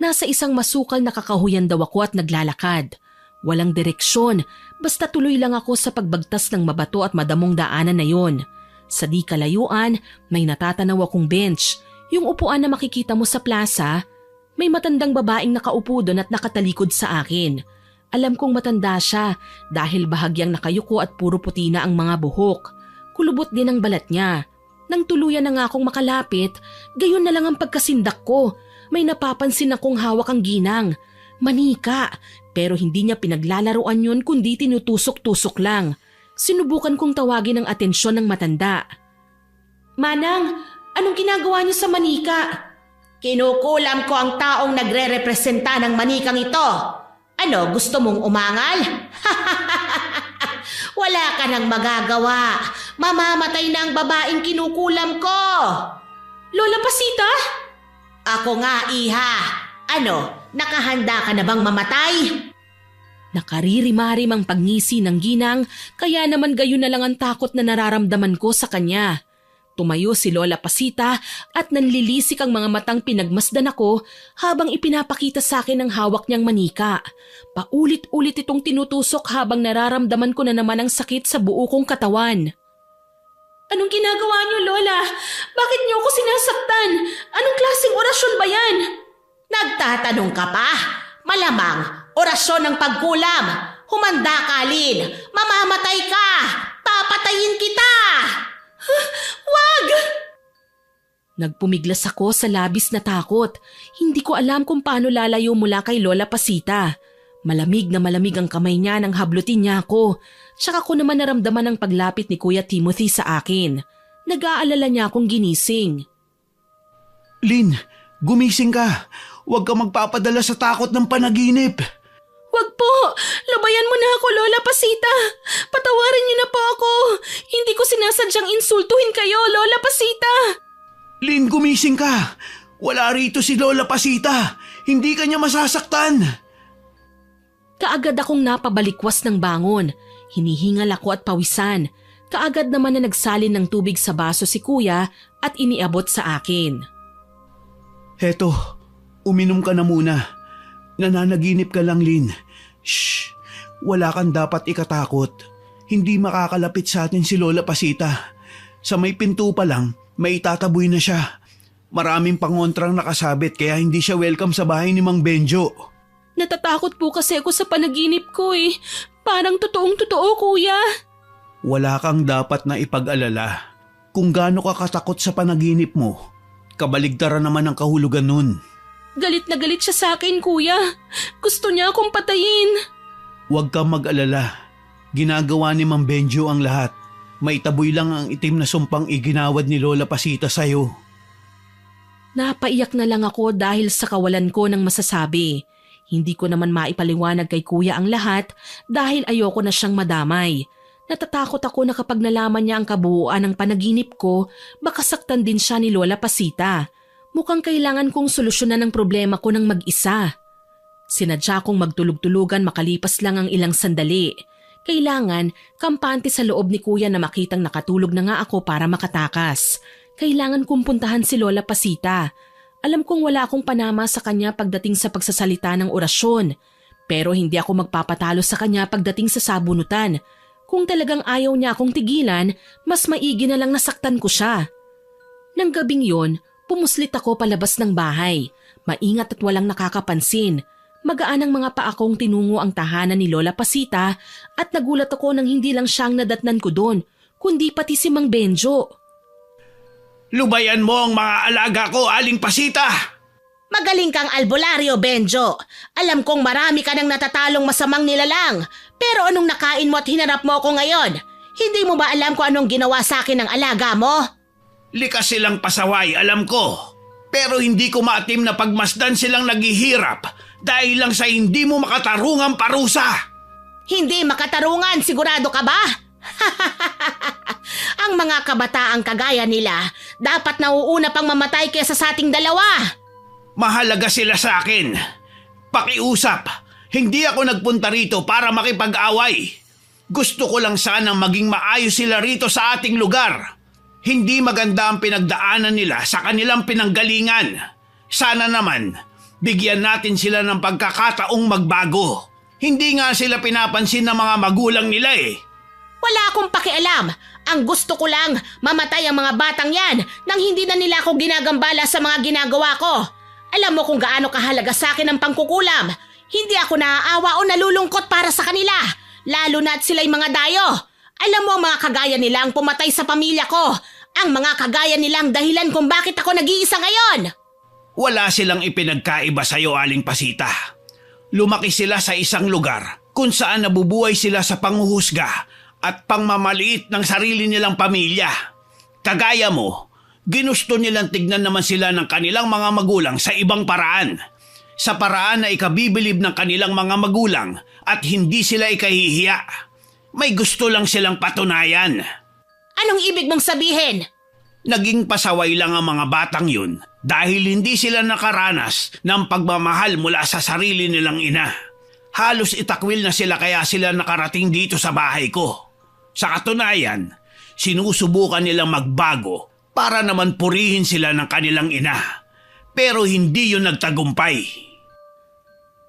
Nasa isang masukal na kakahuyan daw ako at naglalakad. Walang direksyon, basta tuloy lang ako sa pagbagtas ng mabato at madamong daanan na yon. Sa di kalayuan, may natatanaw akong bench. Yung upuan na makikita mo sa plaza, may matandang babaeng nakaupo doon at nakatalikod sa akin. Alam kong matanda siya dahil bahagyang nakayuko at puro puti na ang mga buhok. Kulubot din ang balat niya. Nang tuluyan na nga akong makalapit, gayon na lang ang pagkasindak ko. May napapansin akong hawak ang ginang. Manika, pero hindi niya pinaglalaroan yun kundi tinutusok-tusok lang. Sinubukan kong tawagin ang atensyon ng matanda. Manang, anong ginagawa niyo sa manika? Kinukulam ko ang taong nagre-representa ng manikang ito. Ano, gusto mong umangal? Wala ka nang magagawa. Mamamatay na ang babaeng kinukulam ko. Lola Pasita? Ako nga, iha. Ano, nakahanda ka na bang mamatay? Nakaririmarim ang pagngisi ng ginang, kaya naman gayon na lang ang takot na nararamdaman ko sa kanya. Tumayo si Lola Pasita at nanlilisik ang mga matang pinagmasdan ako habang ipinapakita sa akin ang hawak niyang manika. Paulit-ulit itong tinutusok habang nararamdaman ko na naman ang sakit sa buo kong katawan. Anong ginagawa niyo, Lola? Bakit niyo ako sinasaktan? Anong klaseng orasyon ba yan? Nagtatanong ka pa? Malamang, orasyon ng pagkulam. Humanda ka, Lynn. Mamamatay ka. Papatayin kita. Wag! Nagpumiglas ako sa labis na takot. Hindi ko alam kung paano lalayo mula kay Lola Pasita. Malamig na malamig ang kamay niya nang hablutin niya ako. Tsaka ko naman naramdaman ang paglapit ni Kuya Timothy sa akin. Nag-aalala niya akong ginising. Lynn, gumising ka. Huwag ka magpapadala sa takot ng panaginip. Wag po! Labayan mo na ako, Lola Pasita! Patawarin niyo na po ako! Hindi ko sinasadyang insultuhin kayo, Lola Pasita! Lynn, gumising ka. Wala rito si Lola Pasita. Hindi ka niya masasaktan. Kaagad akong napabalikwas ng bangon. Hinihingal ako at pawisan. Kaagad naman na nagsalin ng tubig sa baso si Kuya at iniabot sa akin. Heto, uminom ka na muna. Nananaginip ka lang, Lynn. Shh! Wala kang dapat ikatakot. Hindi makakalapit sa atin si Lola Pasita. Sa may pinto pa lang, may itataboy na siya. Maraming pangontrang nakasabit kaya hindi siya welcome sa bahay ni Mang Benjo. Natatakot po kasi ako sa panaginip ko eh. Parang totoong-totoo, Kuya. Wala kang dapat na ipag-alala. Kung gaano ka katakot sa panaginip mo, kabaligtaran naman ang kahulugan nun. Galit na galit siya sa akin, Kuya. Gusto niya akong patayin. Huwag kang mag-alala. Ginagawa ni Mang Benjo ang lahat. Maitaboy lang ang itim na sumpang iginawad ni Lola Pasita sa'yo. Napaiyak na lang ako dahil sa kawalan ko ng masasabi. Hindi ko naman maipaliwanag kay Kuya ang lahat dahil ayoko na siyang madamay. Natatakot ako na kapag nalaman niya ang kabuuan ng panaginip ko, baka saktan din siya ni Lola Pasita. Mukhang kailangan kong solusyonan ang problema ko ng mag-isa. Sinadya kong magtulog-tulugan makalipas lang ang ilang sandali. Kailangan kampante sa loob ni Kuya na makitang nakatulog na nga ako para makatakas. Kailangan kong puntahan si Lola Pasita. Alam kong wala akong panama sa kanya pagdating sa pagsasalita ng orasyon. Pero hindi ako magpapatalo sa kanya pagdating sa sabunutan. Kung talagang ayaw niya akong tigilan, mas maigi na lang nasaktan ko siya. Nang gabing yon, pumuslit ako palabas ng bahay. Maingat at walang nakakapansin. Magaan ang mga paa kong tinungo ang tahanan ni Lola Pasita at nagulat ako nang hindi lang siyang nadatnan ko doon, kundi pati si Mang Benjo. Lubayan mo ang mga alaga ko, Aling Pasita! Magaling kang albularyo, Benjo. Alam kong marami ka nang natatalong masamang nilalang. Pero anong nakain mo at hinarap mo ako ngayon? Hindi mo ba alam kung anong ginawa sa akin ng alaga mo? Likas silang pasaway, alam ko. Pero hindi ko maatim na pagmasdan silang naghihirap dahil lang sa hindi mo makatarungang parusa. Hindi makatarungan, sigurado ka ba? Ang mga kabataang kagaya nila, dapat nauuna pang mamatay kaysa sa ating dalawa. Mahalaga sila sa akin. Pakiusap, hindi ako nagpunta rito para makipag-away. Gusto ko lang sanang maging maayos sila rito sa ating lugar. Hindi maganda ang pinagdaanan nila sa kanilang pinanggalingan. Sana naman, bigyan natin sila ng pagkakataong magbago. Hindi nga sila pinapansin ng mga magulang nila eh. Wala akong pakialam. Ang gusto ko lang, mamatay ang mga batang yan nang hindi na nila ako ginagambala sa mga ginagawa ko. Alam mo kung gaano kahalaga sa akin ang pangkukulam. Hindi ako naaawa o nalulungkot para sa kanila, lalo na't sila'y mga dayo. Alam mo ang mga kagaya nila ang pumatay sa pamilya ko. Ang mga kagaya nila ang dahilan kung bakit ako nag-iisa ngayon. Wala silang ipinagkaiba sa'yo, Aling Pasita. Lumaki sila sa isang lugar kung saan nabubuhay sila sa panghuhusga at pangmamaliit ng sarili nilang pamilya. Kagaya mo, ginusto nilang tignan naman sila ng kanilang mga magulang sa ibang paraan. Sa paraan na ikabibilib ng kanilang mga magulang at hindi sila ikahihiya. May gusto lang silang patunayan. Anong ibig mong sabihin? Naging pasaway lang ang mga batang yun dahil hindi sila nakaranas ng pagmamahal mula sa sarili nilang ina. Halos itakwil na sila kaya sila nakarating dito sa bahay ko. Sa katunayan, sinusubukan nilang magbago para naman purihin sila ng kanilang ina. Pero hindi yun nagtagumpay.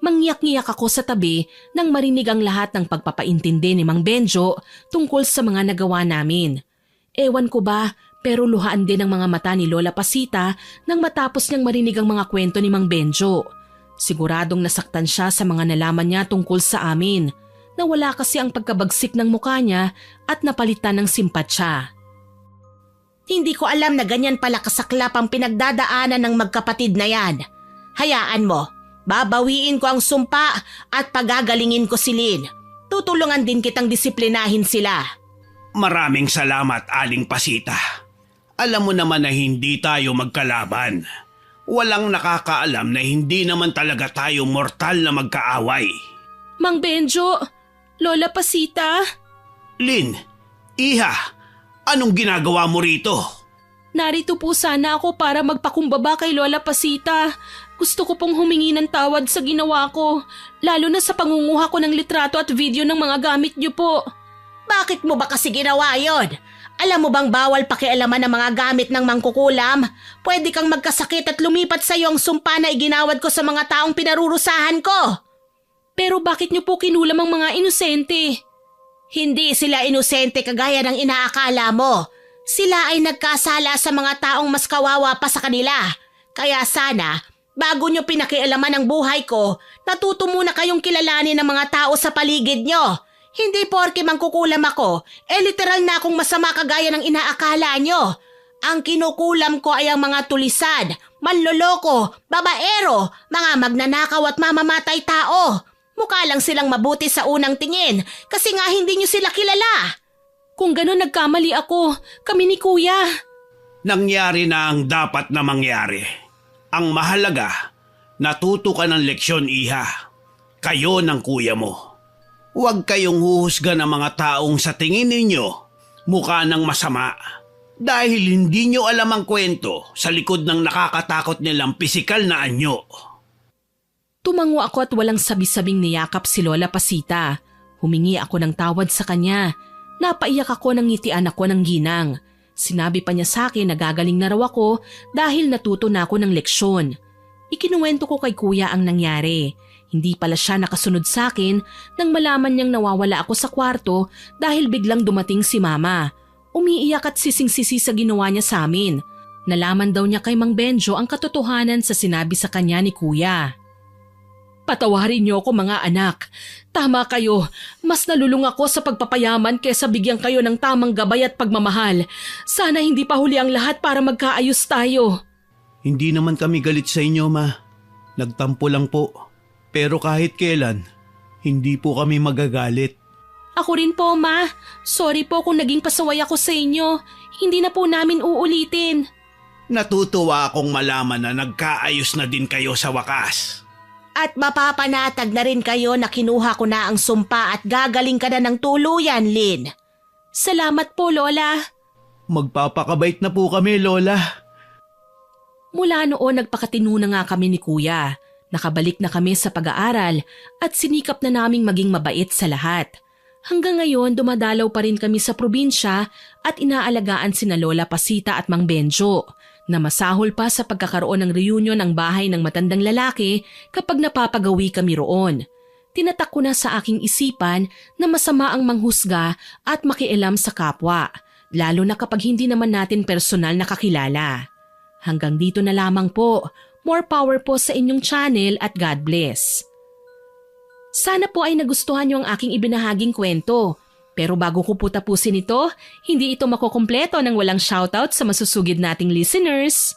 Mangyak-ngiyak ako sa tabi nang marinig ang lahat ng pagpapaintindi ni Mang Benjo tungkol sa mga nagawa namin. Ewan ko ba, Pero luhaan din ang mga mata ni Lola Pasita nang matapos niyang marinig ang mga kwento ni Mang Benjo. Siguradong nasaktan siya sa mga nalaman niya tungkol sa amin. Nawala kasi ang pagkabagsik ng mukha niya at napalitan ng simpatsya. Hindi ko alam na ganyan pala kasaklap ang pinagdadaanan ng magkapatid na yan. Hayaan mo, babawiin ko ang sumpa at pagagalingin ko si Lynn. Tutulungan din kitang disiplinahin sila. Maraming salamat, Aling Pasita. Alam mo naman na hindi tayo magkalaban. Walang nakakaalam na hindi naman talaga tayo mortal na magkaaway. Mang Benjo, Lola Pasita. Lynn, Iha, anong ginagawa mo rito? Narito po sana ako para magpakumbaba kay Lola Pasita. Gusto ko pong humingi ng tawad sa ginawa ko, lalo na sa pangunguha ko ng litrato at video ng mga gamit niyo po. Bakit mo ba kasi ginawa yon? Alam mo bang bawal pakialaman ng mga gamit ng mangkukulam? Pwede kang magkasakit at lumipat sa iyo ang sumpa na iginawad ko sa mga taong pinarurusahan ko. Pero bakit niyo po kinulam ang mga inosente? Hindi sila inosente kagaya ng inaakala mo. Sila ay nagkasala sa mga taong mas kawawa pa sa kanila. Kaya sana, bago nyo pinakialaman ang buhay ko, natuto muna kayong kilalanin ng mga tao sa paligid nyo. Hindi porke mangkukulam ako, literal na akong masama kagaya ng inaakala nyo. Ang kinukulam ko ay ang mga tulisad, manloloko, babaero, mga magnanakaw at mamamatay tao. Mukha lang silang mabuti sa unang tingin kasi nga hindi nyo sila kilala. Kung gano'n nagkamali ako, kami ni Kuya. Nangyari na ang dapat na mangyari. Ang mahalaga, natuto ka ng leksyon, Iha. Kayo ng kuya mo. Huwag kayong huhusga ng mga taong sa tingin ninyo mukha ng masama. Dahil hindi nyo alam ang kwento sa likod ng nakakatakot nilang pisikal na anyo. Tumango ako at walang sabi-sabing niyakap si Lola Pasita. Humingi ako ng tawad sa kanya. Napaiyak ako nang ngitian ako ng ginang. Sinabi pa niya sa akin na gagaling na raw ako dahil natuto na ako ng leksyon. Ikinuwento ko kay Kuya ang nangyari. Hindi pala siya nakasunod sa akin nang malaman niyang nawawala ako sa kwarto dahil biglang dumating si Mama. Umiiyak at sising-sisi sa ginawa niya sa amin. Nalaman daw niya kay Mang Benjo ang katotohanan sa sinabi sa kanya ni Kuya. Patawarin niyo ako mga anak. Tama kayo, mas nalulung ako sa pagpapayaman kaysa bigyan kayo ng tamang gabay at pagmamahal. Sana hindi pa huli ang lahat para magkaayos tayo. Hindi naman kami galit sa inyo, Ma. Nagtampo lang po. Pero kahit kailan, hindi po kami magagalit. Ako rin po, Ma. Sorry po kung naging pasaway ako sa inyo. Hindi na po namin uulitin. Natutuwa akong malaman na nagkaayos na din kayo sa wakas. At mapapanatag na rin kayo na kinuha ko na ang sumpa at gagaling ka na ng tuluyan, Lynn. Salamat po, Lola. Magpapakabait na po kami, Lola. Mula noon nagpakatino na nga kami ni Kuya. Nakabalik na kami sa pag-aaral at sinikap na naming maging mabait sa lahat. Hanggang ngayon dumadalaw pa rin kami sa probinsya at inaalagaan sina Lola Pasita at Mang Benjo na masahol pa sa pagkakaroon ng reunion ang bahay ng matandang lalaki kapag napapagawi kami roon. Tinatak ko na sa aking isipan na masama ang manghusga at makialam sa kapwa, lalo na kapag hindi naman natin personal na kakilala. Hanggang dito na lamang po. More power po sa inyong channel at God bless. Sana po ay nagustuhan niyo ang aking ibinahaging kwento. Pero bago ko po tapusin ito, hindi ito makukumpleto nang walang shoutout sa masusugid nating listeners.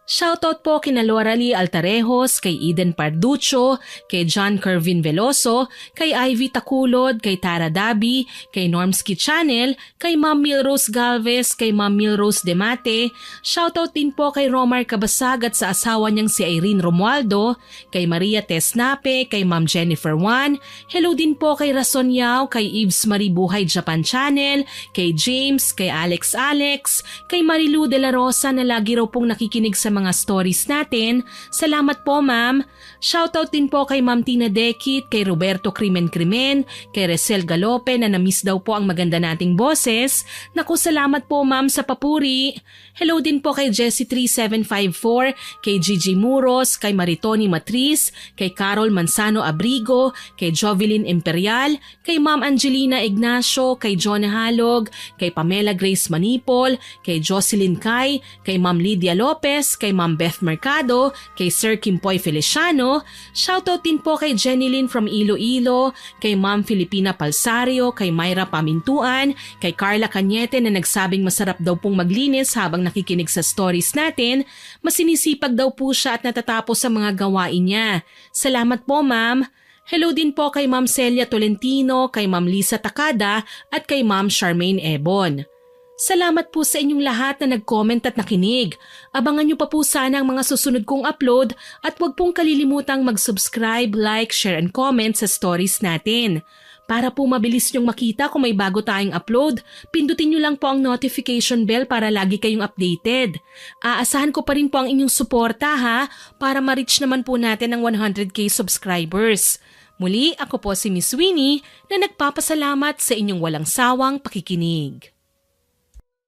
Shoutout po kina Laura Lee Altarejos, kay Eden Parducho, kay John Kervin Veloso, kay Ivy Takulod, kay Tara Dabi, kay Normski Channel, kay Ma'am Milrose Galvez, kay Ma'am Milrose Demate. Shoutout din po kay Romar Kabasag at sa asawa niyang si Irene Romualdo, kay Maria Tesnape, kay Ma'am Jennifer Juan. Hello din po kay Rason Yao, kay Yves Marie Buhay Japan Channel, kay James, kay Alex, kay Marilu De La Rosa na lagi raw pong nakikinig sa mga stories natin. Salamat po, ma'am. Shoutout din po kay Ma'am Tina Dekit, kay Roberto Crimen, kay Resel Galope na na-miss daw po ang maganda nating boses. Naku, salamat po ma'am sa papuri. Hello din po kay Jessie 3754, kay Gigi Muros, kay Maritoni Matris, kay Carol Manzano Abrigo, kay Jovelyn Imperial, kay Ma'am Angelina Ignacio, kay John Halog, kay Pamela Grace Manipol, kay Jocelyn Kai, kay Ma'am Lydia Lopez, kay Ma'am Beth Mercado, kay Sir Kimpoy Feliciano. Shoutout din po kay Jenny Lynn from Iloilo, kay Ma'am Filipina Palsario, kay Myra Pamintuan, kay Carla Cañete na nagsabing masarap daw pong maglinis habang nakikinig sa stories natin. Masinisipag daw po siya at natatapos sa mga gawain niya. Salamat po ma'am. Hello din po kay Ma'am Celia Tolentino, kay Ma'am Lisa Takada at kay Ma'am Charmaine Ebon. Salamat po sa inyong lahat na nag-comment at nakinig. Abangan niyo pa po sana ang mga susunod kong upload at huwag pong kalilimutang mag-subscribe, like, share and comment sa stories natin. Para po mabilis niyong makita kung may bago tayong upload, pindutin niyo lang po ang notification bell para lagi kayong updated. Aasahan ko pa rin po ang inyong suporta ha, para ma-reach naman po natin ang 100k subscribers. Muli, ako po si Miss Winnie na nagpapasalamat sa inyong walang sawang pakikinig.